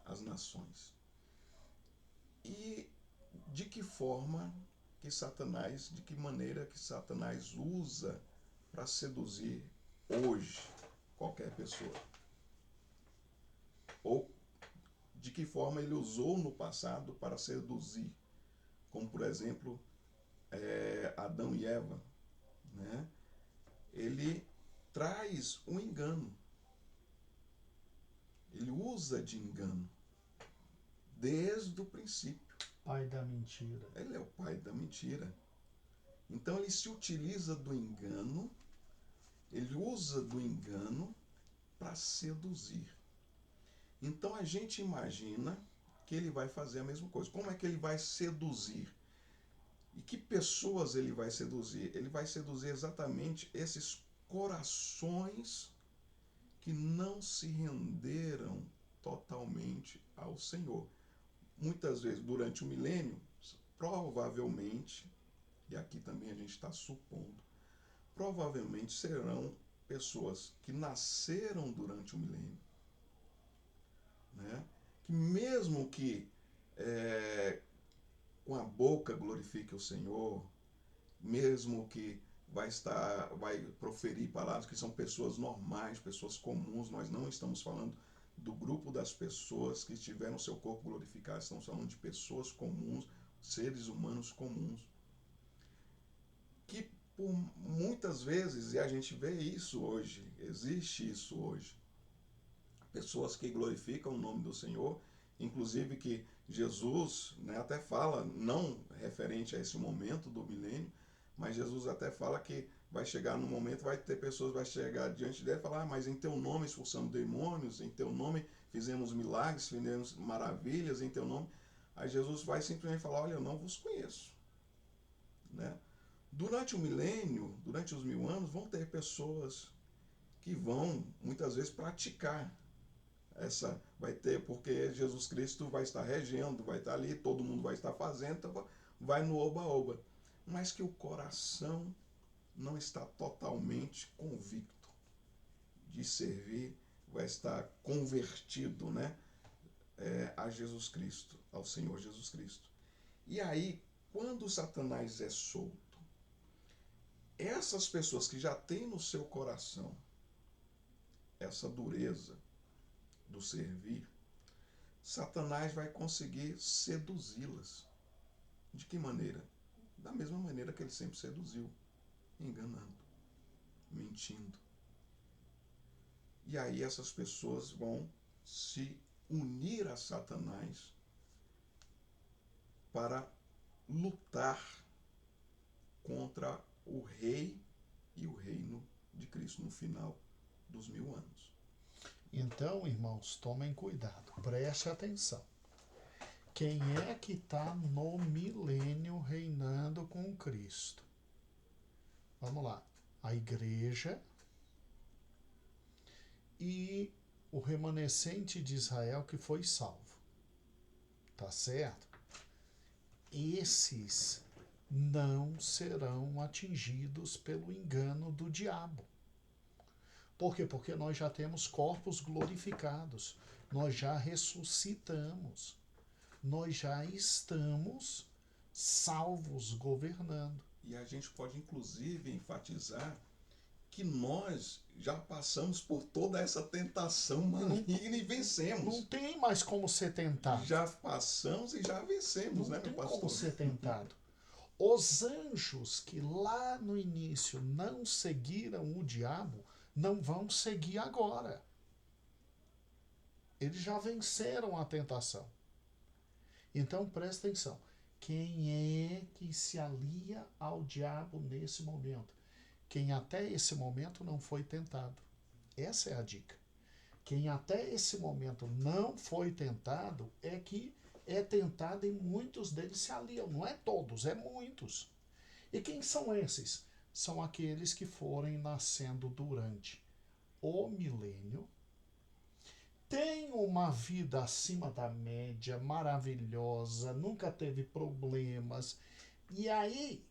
as nações. E de que forma que Satanás, de que maneira que Satanás usa para seduzir hoje qualquer pessoa? Ou de que forma ele usou no passado para seduzir, como por exemplo Adão e Eva, né? Ele traz um engano, ele usa de engano desde o princípio. Pai da mentira. Ele é o pai da mentira. Então ele se utiliza do engano, ele usa do engano para seduzir. Então a gente imagina que ele vai fazer a mesma coisa. Como é que ele vai seduzir? E que pessoas ele vai seduzir? Ele vai seduzir exatamente esses corações que não se renderam totalmente ao Senhor. Muitas vezes, durante o milênio, provavelmente, e aqui também a gente está supondo, provavelmente serão pessoas que nasceram durante o milênio, né? Que mesmo que com a boca glorifique o Senhor, mesmo que vai proferir palavras que são pessoas normais, pessoas comuns, nós não estamos falando do grupo das pessoas que tiveram seu corpo glorificado, estamos falando de pessoas comuns, seres humanos comuns, que por muitas vezes, e a gente vê isso hoje, existe isso hoje, pessoas que glorificam o nome do Senhor, inclusive que Jesus, né, até fala, não referente a esse momento do milênio, mas Jesus até fala que vai chegar no momento, vai ter pessoas, vai chegar diante dele e falar, mas em teu nome expulsamos demônios, em teu nome fizemos milagres, fizemos maravilhas, em teu nome. Aí Jesus vai simplesmente falar, olha, eu não vos conheço. Né? Durante o milênio, durante os 1000 anos, vão ter pessoas que vão, muitas vezes, praticar vai ter, porque Jesus Cristo vai estar regendo, vai estar ali, todo mundo vai estar fazendo, então vai no oba-oba. Mas que o coração não está totalmente convicto de servir, vai estar convertido, né, a Jesus Cristo, ao Senhor Jesus Cristo. E aí, quando Satanás é solto, essas pessoas que já têm no seu coração essa dureza do servir, Satanás vai conseguir seduzi-las. De que maneira? Da mesma maneira que ele sempre seduziu, enganando, mentindo. E aí essas pessoas vão se unir a Satanás para lutar contra o rei e o reino de Cristo no final dos 1000 anos. Então, irmãos, tomem cuidado, preste atenção. Quem é que está no milênio reinando com Cristo? Vamos lá. A igreja e o remanescente de Israel que foi salvo. Tá certo? Esses não serão atingidos pelo engano do diabo. Por quê? Porque nós já temos corpos glorificados, nós já ressuscitamos, nós já estamos salvos governando. E a gente pode inclusive enfatizar que nós já passamos por toda essa tentação maligna e vencemos. Não tem mais como ser tentado. Já passamos e já vencemos, né, meu pastor? Não tem como ser tentado. Os anjos que lá no início não seguiram o diabo, não vão seguir agora. Eles já venceram a tentação. Então presta atenção. Quem é que se alia ao diabo nesse momento? Quem até esse momento não foi tentado. Essa é a dica. Quem até esse momento não foi tentado é que é tentado e muitos deles se aliam. Não é todos, é muitos. E quem são esses? São aqueles que forem nascendo durante o milênio, tem uma vida acima da média, maravilhosa, nunca teve problemas. E aí,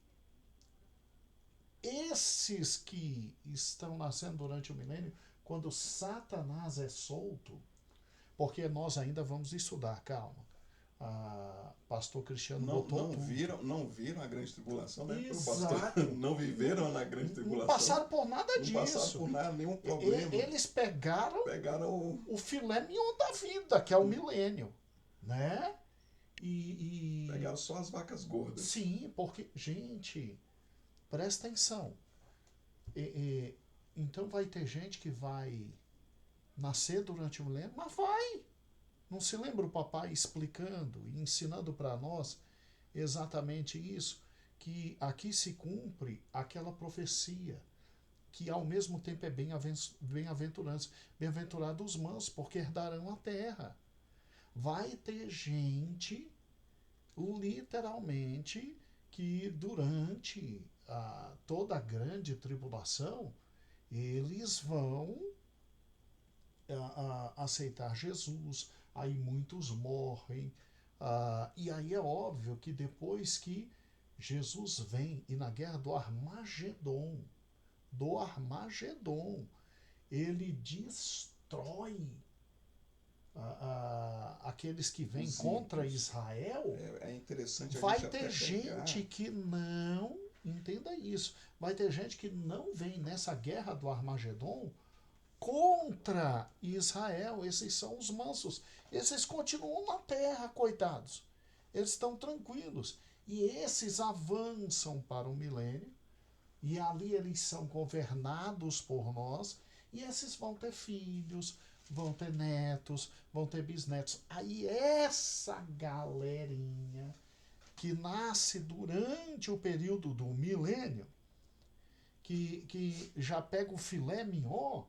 esses que estão nascendo durante o milênio, quando Satanás é solto, porque nós ainda vamos estudar, calma. Pastor Cristiano botou tudo. Não viram a grande tribulação, né? Exato. Não viveram na grande tribulação. Não passaram por nada disso. Não passaram por nada, nenhum problema. Eles pegaram o filé mignon da vida, que é o milênio, né? Pegaram só as vacas gordas. Sim, porque, gente, presta atenção. Então vai ter gente que vai nascer durante o milênio, mas vai. Não se lembra o papai explicando e ensinando para nós exatamente isso? Que aqui se cumpre aquela profecia, que ao mesmo tempo é bem-aventurança. Bem-aventurados os mansos, porque herdarão a terra. Vai ter gente, literalmente, que durante toda a grande tribulação, eles vão aceitar Jesus. Aí muitos morrem, E aí é óbvio que depois que Jesus vem e na guerra do Armagedon, ele destrói aqueles que vêm Os contra ímpios. Israel, É interessante a vai gente até ter gente pegar. que não, entenda isso, vai ter gente que não vem nessa guerra do Armagedon contra Israel. Esses são os mansos. Esses continuam na terra, coitados. Eles estão tranquilos. E esses avançam para o milênio, e ali eles são governados por nós, e esses vão ter filhos, vão ter netos, vão ter bisnetos. Aí essa galerinha que nasce durante o período do milênio, que já pega o filé mignon,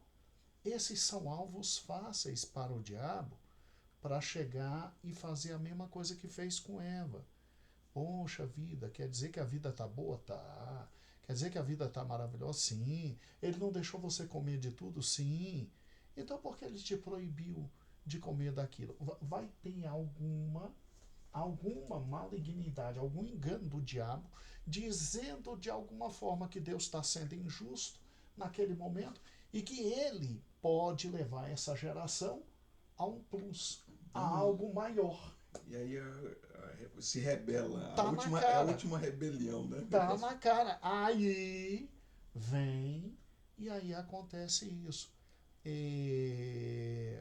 esses são alvos fáceis para o diabo, para chegar e fazer a mesma coisa que fez com Eva. Poxa vida, quer dizer que a vida tá boa? Tá. Quer dizer que a vida tá maravilhosa? Sim. Ele não deixou você comer de tudo? Sim. Então por que ele te proibiu de comer daquilo? Vai ter alguma malignidade, algum engano do diabo, dizendo de alguma forma que Deus está sendo injusto naquele momento e que ele pode levar essa geração a um plus, a algo maior. E aí se rebela. Tá na É a cara. última rebelião, né? Tá na cara. Aí vem e aí acontece isso. E,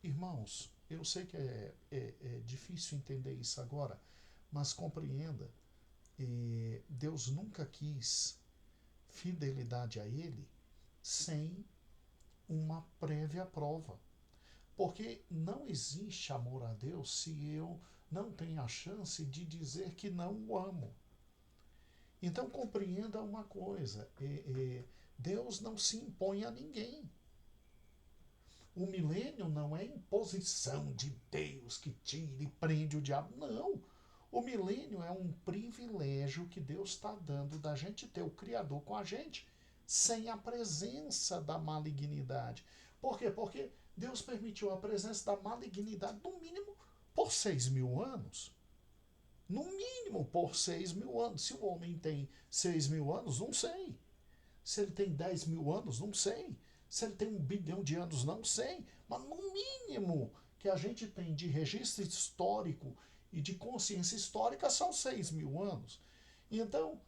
irmãos, eu sei que é difícil entender isso agora, mas compreenda, Deus nunca quis fidelidade a Ele sem uma prévia prova. Porque não existe amor a Deus se eu não tenho a chance de dizer que não o amo. Então compreenda uma coisa: Deus não se impõe a ninguém. O milênio não é imposição de Deus que tira e prende o diabo. Não. O milênio é um privilégio que Deus está dando da gente ter o Criador com a gente sem a presença da malignidade. Por quê? Porque Deus permitiu a presença da malignidade, no mínimo, por 6.000 anos. No mínimo por 6.000 anos. Se o homem tem 6.000 anos, não sei. Se ele tem 10.000 anos, não sei. Se ele tem 1 bilhão de anos, não sei. Mas no mínimo que a gente tem de registro histórico e de consciência histórica são 6.000 anos. Então,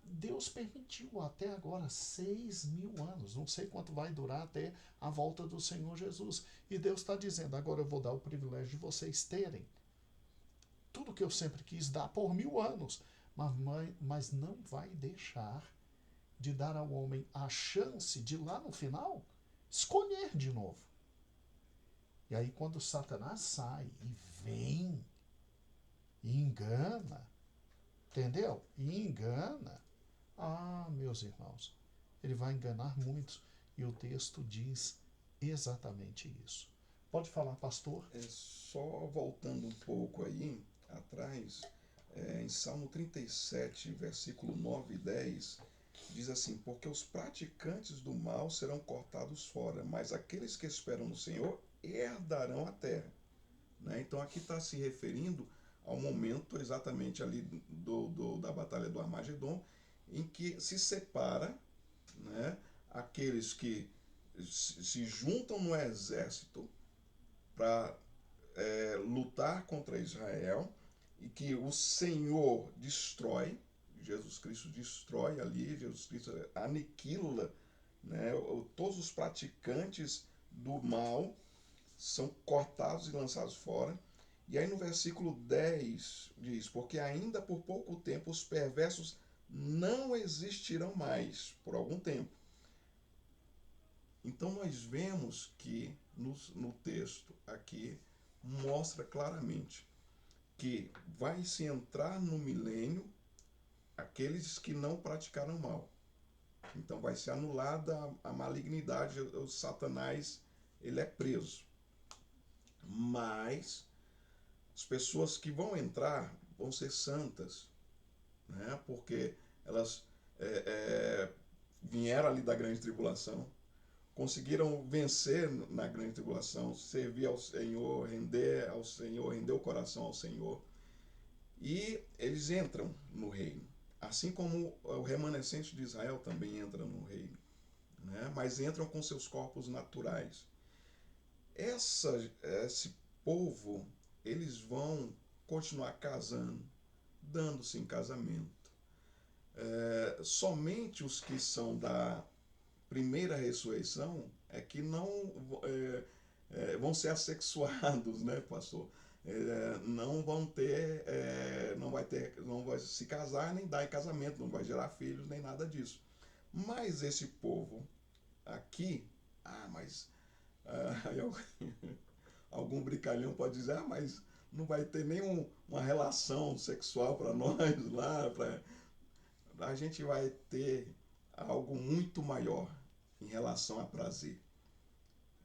Deus permitiu até agora 6.000 anos. Não sei quanto vai durar até a volta do Senhor Jesus. E Deus está dizendo: agora eu vou dar o privilégio de vocês terem tudo que eu sempre quis dar por 1.000 anos. Mas não vai deixar de dar ao homem a chance de lá no final escolher de novo. E aí quando Satanás sai e vem e engana, entendeu? E engana, meus irmãos, ele vai enganar muitos. E o texto diz exatamente isso. Pode falar, pastor? Só voltando um pouco aí atrás, em Salmo 37, versículo 9 e 10, diz assim: porque os praticantes do mal serão cortados fora, mas aqueles que esperam no Senhor herdarão a terra. Né? Então aqui está se referindo ao momento exatamente ali da Batalha do Armagedon, em que se separa, né, aqueles que se juntam no exército para lutar contra Israel, e que o Senhor destrói. Jesus Cristo destrói ali, Jesus Cristo aniquila, né, todos os praticantes do mal são cortados e lançados fora. E aí no versículo 10 diz: porque ainda por pouco tempo os perversos não existirão mais, por algum tempo. Então nós vemos que no texto aqui mostra claramente que vai se entrar no milênio aqueles que não praticaram mal. Então vai ser anulada a malignidade, o Satanás ele é preso. Mas as pessoas que vão entrar vão ser santas, né? Porque elas vieram ali da grande tribulação, conseguiram vencer na grande tribulação, servir ao Senhor, render ao Senhor, render o coração ao Senhor. E eles entram no reino. Assim como o remanescente de Israel também entra no reino, né? Mas entram com seus corpos naturais. Esse povo, eles vão continuar casando, dando-se em casamento. Somente os que são da primeira ressurreição é que não vão ser assexuados, né, pastor? Não vão ter, não vai se casar, nem dar em casamento, não vai gerar filhos, nem nada disso. Mas esse povo aqui, mas algum brincalhão pode dizer, mas não vai ter nenhuma relação sexual para nós lá, a gente vai ter algo muito maior em relação a prazer.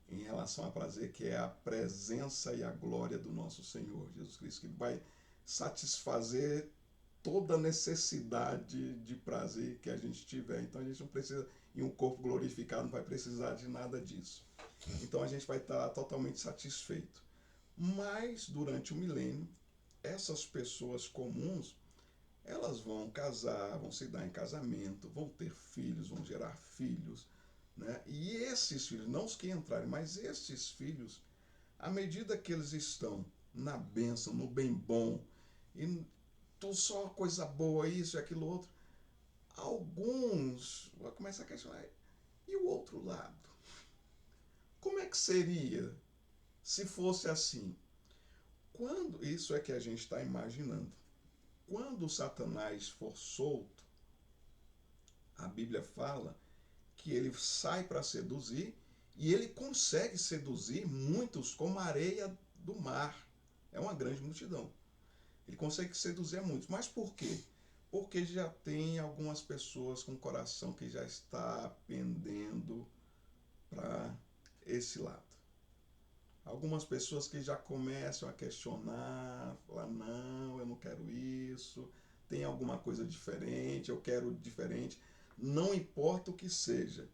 Em relação a prazer, que é a presença e a glória do nosso Senhor Jesus Cristo, que vai satisfazer toda a necessidade de prazer que a gente tiver. Então a gente não precisa, em um corpo glorificado, não vai precisar de nada disso. Então a gente vai estar totalmente satisfeito. Mas durante o milênio, essas pessoas comuns, elas vão casar, vão se dar em casamento, vão ter filhos, vão gerar filhos, né? E esses filhos, não os que entrarem, mas esses filhos, à medida que eles estão na bênção, no bem bom, e só coisa boa, isso e aquilo outro, alguns vão começar a questionar, e o outro lado? Como é que seria se fosse assim? Isso é que a gente está imaginando. Quando Satanás for solto, a Bíblia fala que ele sai para seduzir e ele consegue seduzir muitos como a areia do mar. É uma grande multidão. Ele consegue seduzir a muitos. Mas por quê? Porque já tem algumas pessoas com o coração que já está pendendo para esse lado. Algumas pessoas que já começam a questionar, falar, não, eu não quero isso, tem alguma coisa diferente, eu quero diferente, não importa o que seja,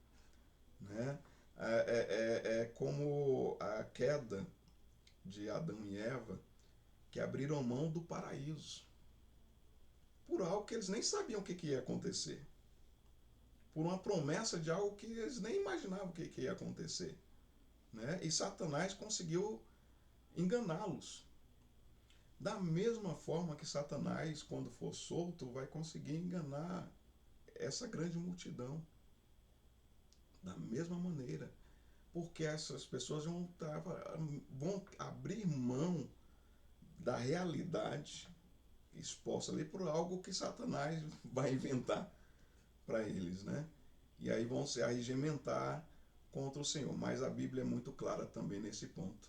né? É como a queda de Adão e Eva, que abriram mão do paraíso, por algo que eles nem sabiam o que ia acontecer, por uma promessa de algo que eles nem imaginavam o que ia acontecer, né? E Satanás conseguiu enganá-los. Da mesma forma que Satanás, quando for solto, vai conseguir enganar essa grande multidão. Da mesma maneira. Porque essas pessoas vão abrir mão da realidade exposta ali por algo que Satanás vai inventar para eles, né? E aí vão se arregimentar contra o Senhor. Mas a Bíblia é muito clara também nesse ponto,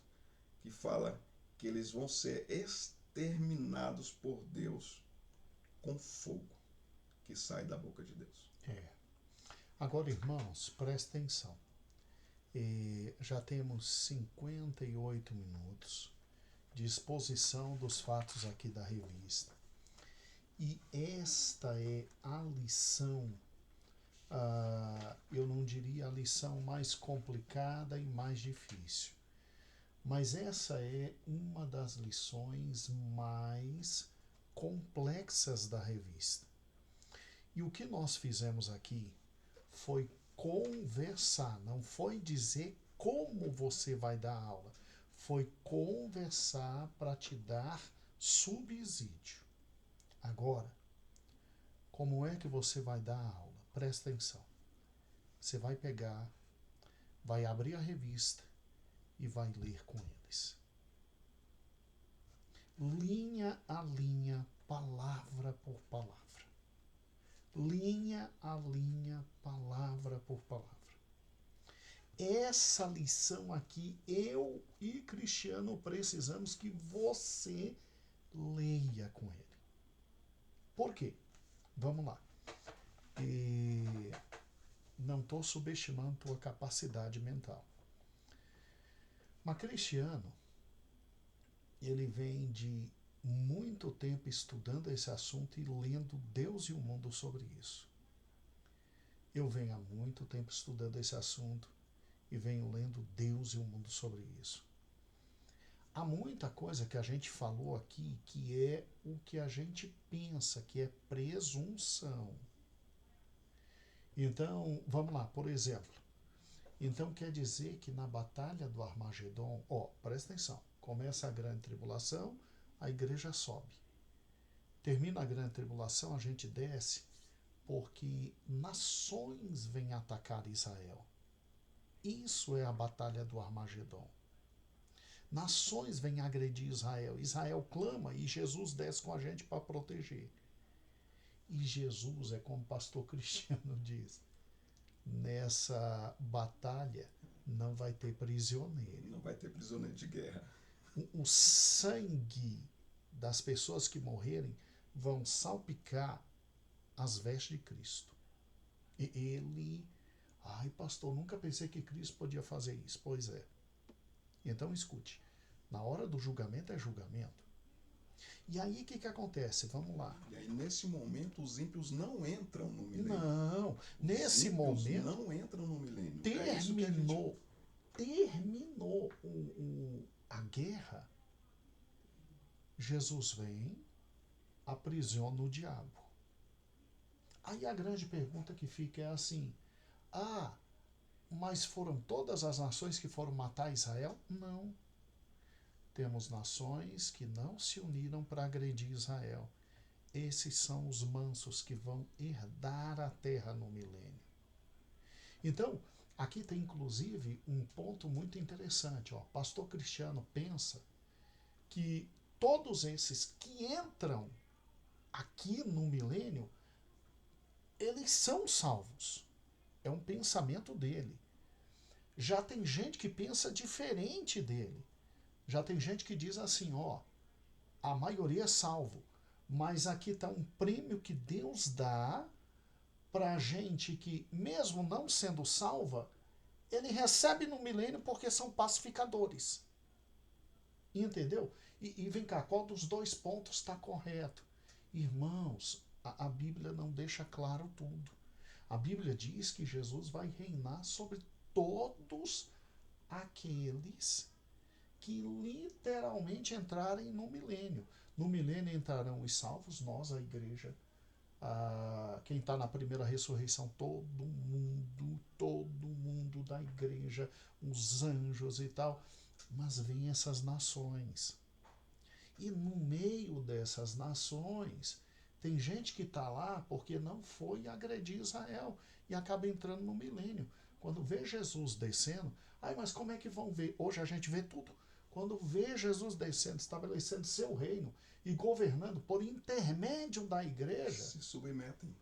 que fala que eles vão ser exterminados por Deus com fogo que sai da boca de Deus. Agora, irmãos, presta atenção. Já temos 58 minutos de exposição dos fatos aqui da revista. E esta é a lição, eu não diria a lição mais complicada e mais difícil, mas essa é uma das lições mais complexas da revista. E o que nós fizemos aqui foi conversar, não foi dizer como você vai dar aula, foi conversar para te dar subsídio. Agora, como é que você vai dar a aula? Presta atenção. Você vai pegar, vai abrir a revista e vai ler com eles. Linha a linha, palavra por palavra. Linha a linha, palavra por palavra. Essa lição aqui, eu e Cristiano precisamos que você leia com ele. Por quê? Vamos lá. Não estou subestimando tua capacidade mental. Mas Cristiano, ele vem de muito tempo estudando esse assunto e lendo Deus e o Mundo sobre isso. Eu venho há muito tempo estudando esse assunto e venho lendo Deus e o Mundo sobre isso. Há muita coisa que a gente falou aqui que é o que a gente pensa, que é presunção. Então, vamos lá, por exemplo. Então quer dizer que na batalha do Armagedon, presta atenção, começa a grande tribulação, a igreja sobe. Termina a grande tribulação, a gente desce, porque nações vêm atacar Israel. Isso é a batalha do Armagedon. Nações vêm agredir Israel. Israel clama e Jesus desce com a gente para proteger. E Jesus, é como o pastor Cristiano diz, nessa batalha não vai ter prisioneiro. Não vai ter prisioneiro de guerra. O sangue das pessoas que morrerem vão salpicar as vestes de Cristo. E ele... Ai, pastor, nunca pensei que Cristo podia fazer isso. Pois é. Então escute. Na hora do julgamento é julgamento. E aí o que acontece? Vamos lá. E aí nesse momento os ímpios não entram no milênio. Não, nesse momento não entram no milênio. Terminou a guerra. Jesus vem, aprisiona o diabo. Aí a grande pergunta que fica é assim: mas foram todas as nações que foram matar Israel? Não. Temos nações que não se uniram para agredir Israel. Esses são os mansos que vão herdar a terra no milênio. Então, aqui tem inclusive um ponto muito interessante. Pastor Cristiano pensa que todos esses que entram aqui no milênio, eles são salvos. É um pensamento dele. Já tem gente que pensa diferente dele. Já tem gente que diz assim, a maioria é salvo, mas aqui está um prêmio que Deus dá para gente que, mesmo não sendo salva, ele recebe no milênio porque são pacificadores. Entendeu? E vem cá, qual dos dois pontos está correto? Irmãos, a Bíblia não deixa claro tudo. A Bíblia diz que Jesus vai reinar sobre todos aqueles que literalmente entrarem no milênio. No milênio entrarão os salvos, nós, a igreja. Quem está na primeira ressurreição, todo mundo da igreja, os anjos e tal. Mas vem essas nações. E no meio dessas nações, tem gente que está lá porque não foi agredir Israel e acaba entrando no milênio. Quando vê Jesus descendo, mas como é que vão ver? Hoje a gente vê tudo. Quando vê Jesus descendo, estabelecendo seu reino e governando por intermédio da igreja, se submetem.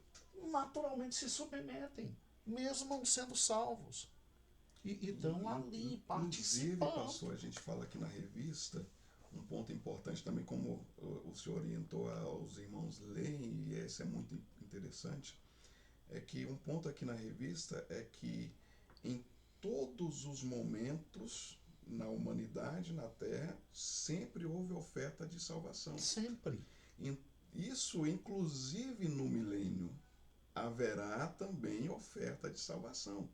Naturalmente se submetem, mesmo não sendo salvos. E estão ali participando. Inclusive, pastor, a gente fala aqui na revista, um ponto importante também, como o senhor orientou aos irmãos lerem, e esse é muito interessante, é que um ponto aqui na revista é que em todos os momentos na humanidade, na Terra, sempre houve oferta de salvação. Sempre. Isso, inclusive no milênio, haverá também oferta de salvação.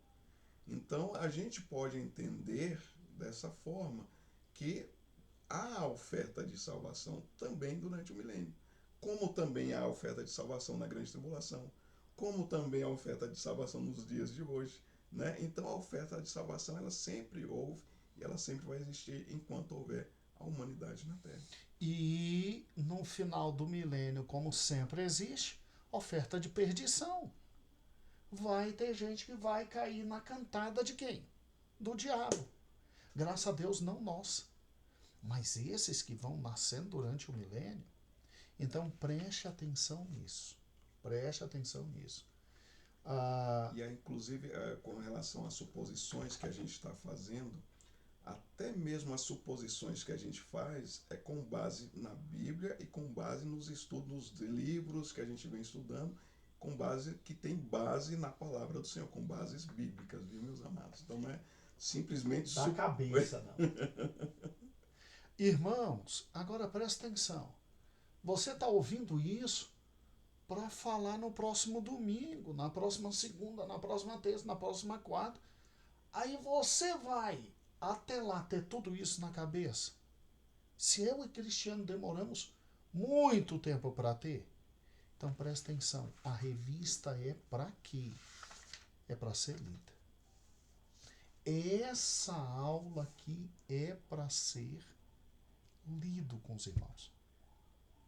Então, a gente pode entender dessa forma que há oferta de salvação também durante o milênio. Como também há oferta de salvação na grande tribulação. Como também há oferta de salvação nos dias de hoje. Né? Então, a oferta de salvação, ela sempre houve e ela sempre vai existir enquanto houver a humanidade na Terra. E no final do milênio, como sempre existe, oferta de perdição. Vai ter gente que vai cair na cantada de quem? Do diabo. Graças a Deus, não nós. Mas esses que vão nascendo durante o milênio, então preste atenção nisso. Preste atenção nisso. E aí, inclusive, com relação às suposições que a gente está fazendo, até mesmo as suposições que a gente faz é com base na Bíblia e com base nos estudos de livros que a gente vem estudando, com base que tem base na palavra do Senhor, com bases bíblicas, viu, meus amados? Então não é simplesmente... Da cabeça, não. Irmãos, agora presta atenção. Você está ouvindo isso para falar no próximo domingo, na próxima segunda, na próxima terça, na próxima quarta. Aí você vai até lá ter tudo isso na cabeça. Se eu e Cristiano demoramos muito tempo para ter, então presta atenção, a revista é para quê? É para ser lida. Essa aula aqui é para ser lido com os irmãos.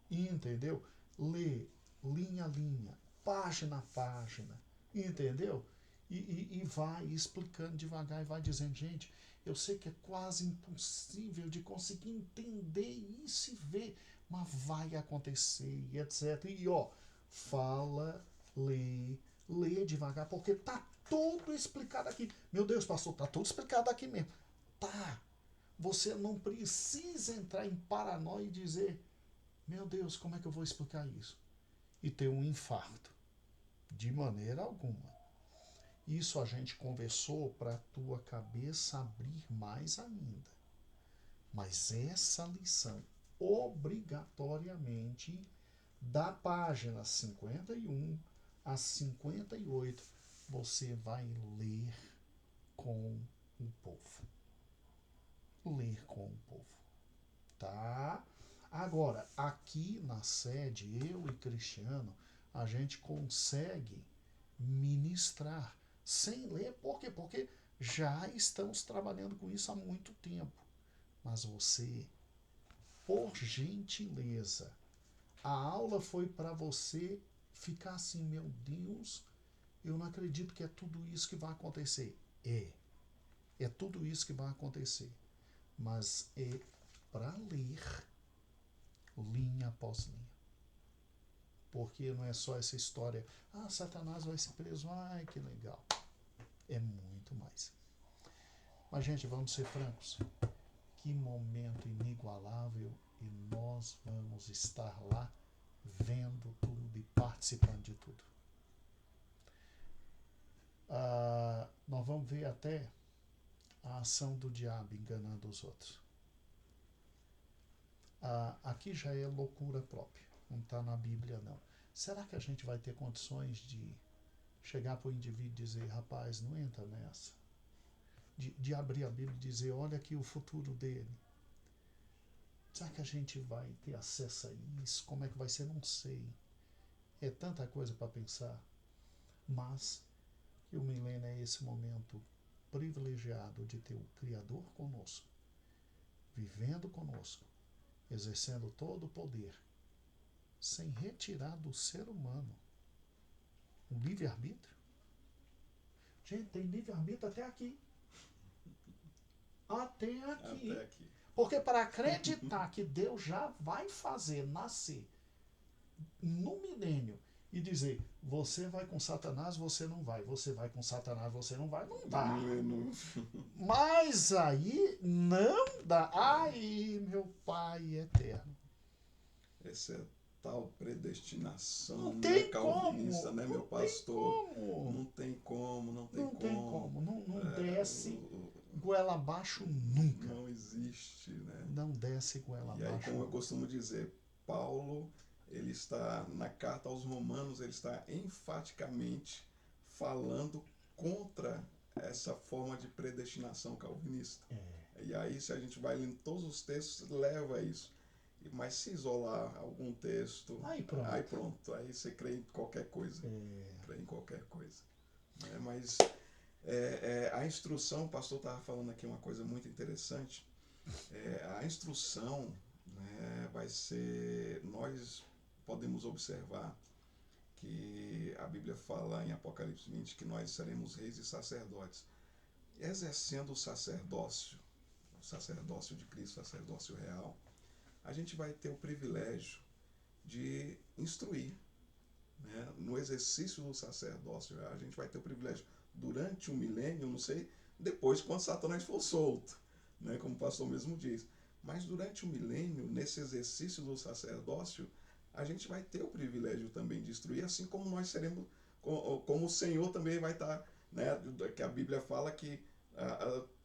Entendeu? Lê linha a linha, página a página. Entendeu? E vai explicando devagar e vai dizendo, gente, eu sei que é quase impossível de conseguir entender isso e ver, mas vai acontecer, e etc. E ó, fala, lê devagar, porque tá tudo explicado aqui. Meu Deus, pastor, tá tudo explicado aqui mesmo. Tá. Você não precisa entrar em paranoia e dizer, meu Deus, como é que eu vou explicar isso? E ter um infarto. De maneira alguma. Isso a gente conversou para a tua cabeça abrir mais ainda. Mas essa lição, obrigatoriamente, da página 51 a 58, você vai ler com o povo. Ler com o povo. Tá? Agora, aqui na sede, eu e Cristiano, a gente consegue ministrar sem ler. Por quê? Porque já estamos trabalhando com isso há muito tempo. Mas você, por gentileza, a aula foi para você ficar assim, meu Deus, eu não acredito que é tudo isso que vai acontecer. É tudo isso que vai acontecer. Mas é para ler linha após linha. Porque não é só essa história, Satanás vai ser preso, ai que legal. É muito mais. Mas, gente, vamos ser francos. Que momento inigualável, e nós vamos estar lá vendo tudo e participando de tudo. Nós vamos ver até a ação do diabo enganando os outros. Aqui já é loucura própria, não está na Bíblia não. Será que a gente vai ter condições de chegar para o indivíduo e dizer, rapaz, não entra nessa? De abrir a Bíblia e dizer, olha aqui o futuro dele. Será que a gente vai ter acesso a isso? Como é que vai ser? Não sei. É tanta coisa para pensar. Mas que o milênio é esse momento privilegiado de ter o Criador conosco, vivendo conosco, exercendo todo o poder, sem retirar do ser humano um livre-arbítrio. Gente, tem livre-arbítrio até aqui. Até aqui. Porque para acreditar que Deus já vai fazer nascer no milênio e dizer, você vai com Satanás, você não vai. Você vai com Satanás, você não vai. Não dá. Não. Mas aí não dá. Ai, meu Pai eterno. Essa é tal predestinação, não tem calvinista, como, né, meu pastor? Não tem como. Não desce goela abaixo nunca. Não existe, né? Não desce goela abaixo. E aí, como eu costumo dizer, Paulo, ele está, na carta aos Romanos, ele está enfaticamente falando contra essa forma de predestinação calvinista. E aí, se a gente vai lendo todos os textos, leva a isso. Mas se isolar algum texto, aí pronto. Aí você crê em qualquer coisa. Crê em qualquer coisa. Mas a instrução, o pastor estava falando aqui uma coisa muito interessante. A instrução, né, vai ser... Nós podemos observar que a Bíblia fala em Apocalipse 20 que nós seremos reis e sacerdotes. Exercendo o sacerdócio de Cristo, sacerdócio real, a gente vai ter o privilégio de instruir, né? No exercício do sacerdócio, a gente vai ter o privilégio durante o milênio, não sei, depois quando Satanás for solto, né? Como o pastor mesmo diz. Mas durante o milênio, nesse exercício do sacerdócio, a gente vai ter o privilégio também de instruir, assim como nós seremos, como o Senhor também vai estar, né? Que a Bíblia fala que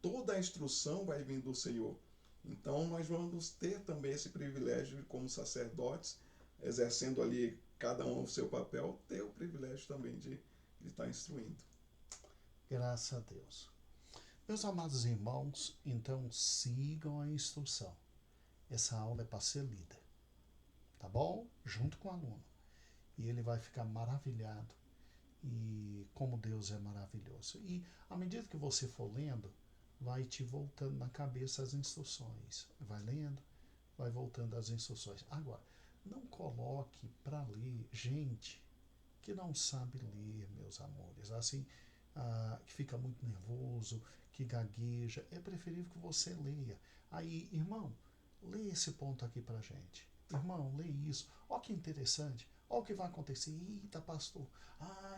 toda a instrução vai vir do Senhor. Então nós vamos ter também esse privilégio como sacerdotes, exercendo ali cada um o seu papel, ter o privilégio também de estar instruindo. Graças a Deus. Meus amados irmãos, então sigam a instrução. Essa aula é para ser lida, tá bom? Junto com o aluno. E ele vai ficar maravilhado e como Deus é maravilhoso. E à medida que você for lendo, vai te voltando na cabeça as instruções. Vai lendo, vai voltando as instruções. Agora, não coloque para ler gente que não sabe ler, meus amores. Assim, que fica muito nervoso, que gagueja. É preferível que você leia. Aí, irmão, lê esse ponto aqui pra gente. Irmão, lê isso. Ó que interessante. Ó o que vai acontecer. Eita, pastor.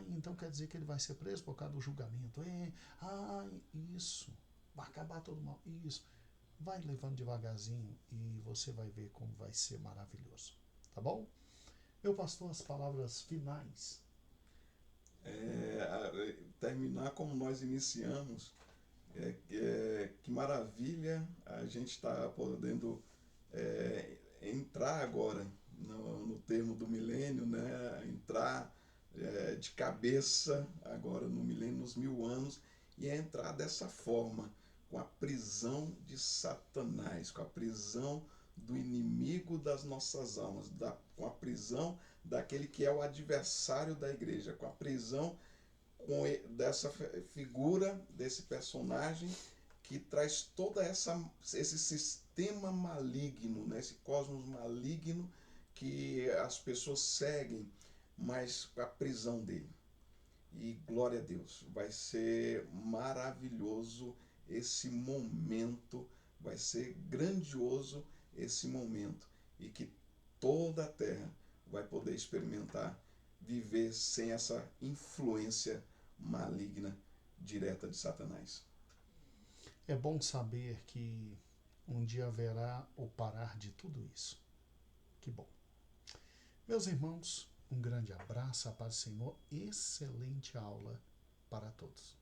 Então quer dizer que ele vai ser preso por causa do julgamento. Isso. Vai acabar todo mal. Isso. Vai levando devagarzinho e você vai ver como vai ser maravilhoso. Tá bom? Meu pastor, as palavras finais. Terminar como nós iniciamos. Que maravilha a gente está podendo entrar agora no termo do milênio, né? Entrar de cabeça agora no milênio, nos 1000 anos, e entrar dessa forma, com a prisão de Satanás, com a prisão do inimigo das nossas almas, com a prisão daquele que é o adversário da igreja, com a prisão dessa figura, desse personagem que traz todo esse sistema maligno, né? Esse cosmos maligno que as pessoas seguem, mas com a prisão dele. E glória a Deus, vai ser maravilhoso esse momento, vai ser grandioso esse momento, e que toda a terra vai poder experimentar, viver sem essa influência maligna direta de Satanás. É bom saber que um dia haverá o parar de tudo isso. Que bom. Meus irmãos, um grande abraço, a paz do Senhor, excelente aula para todos.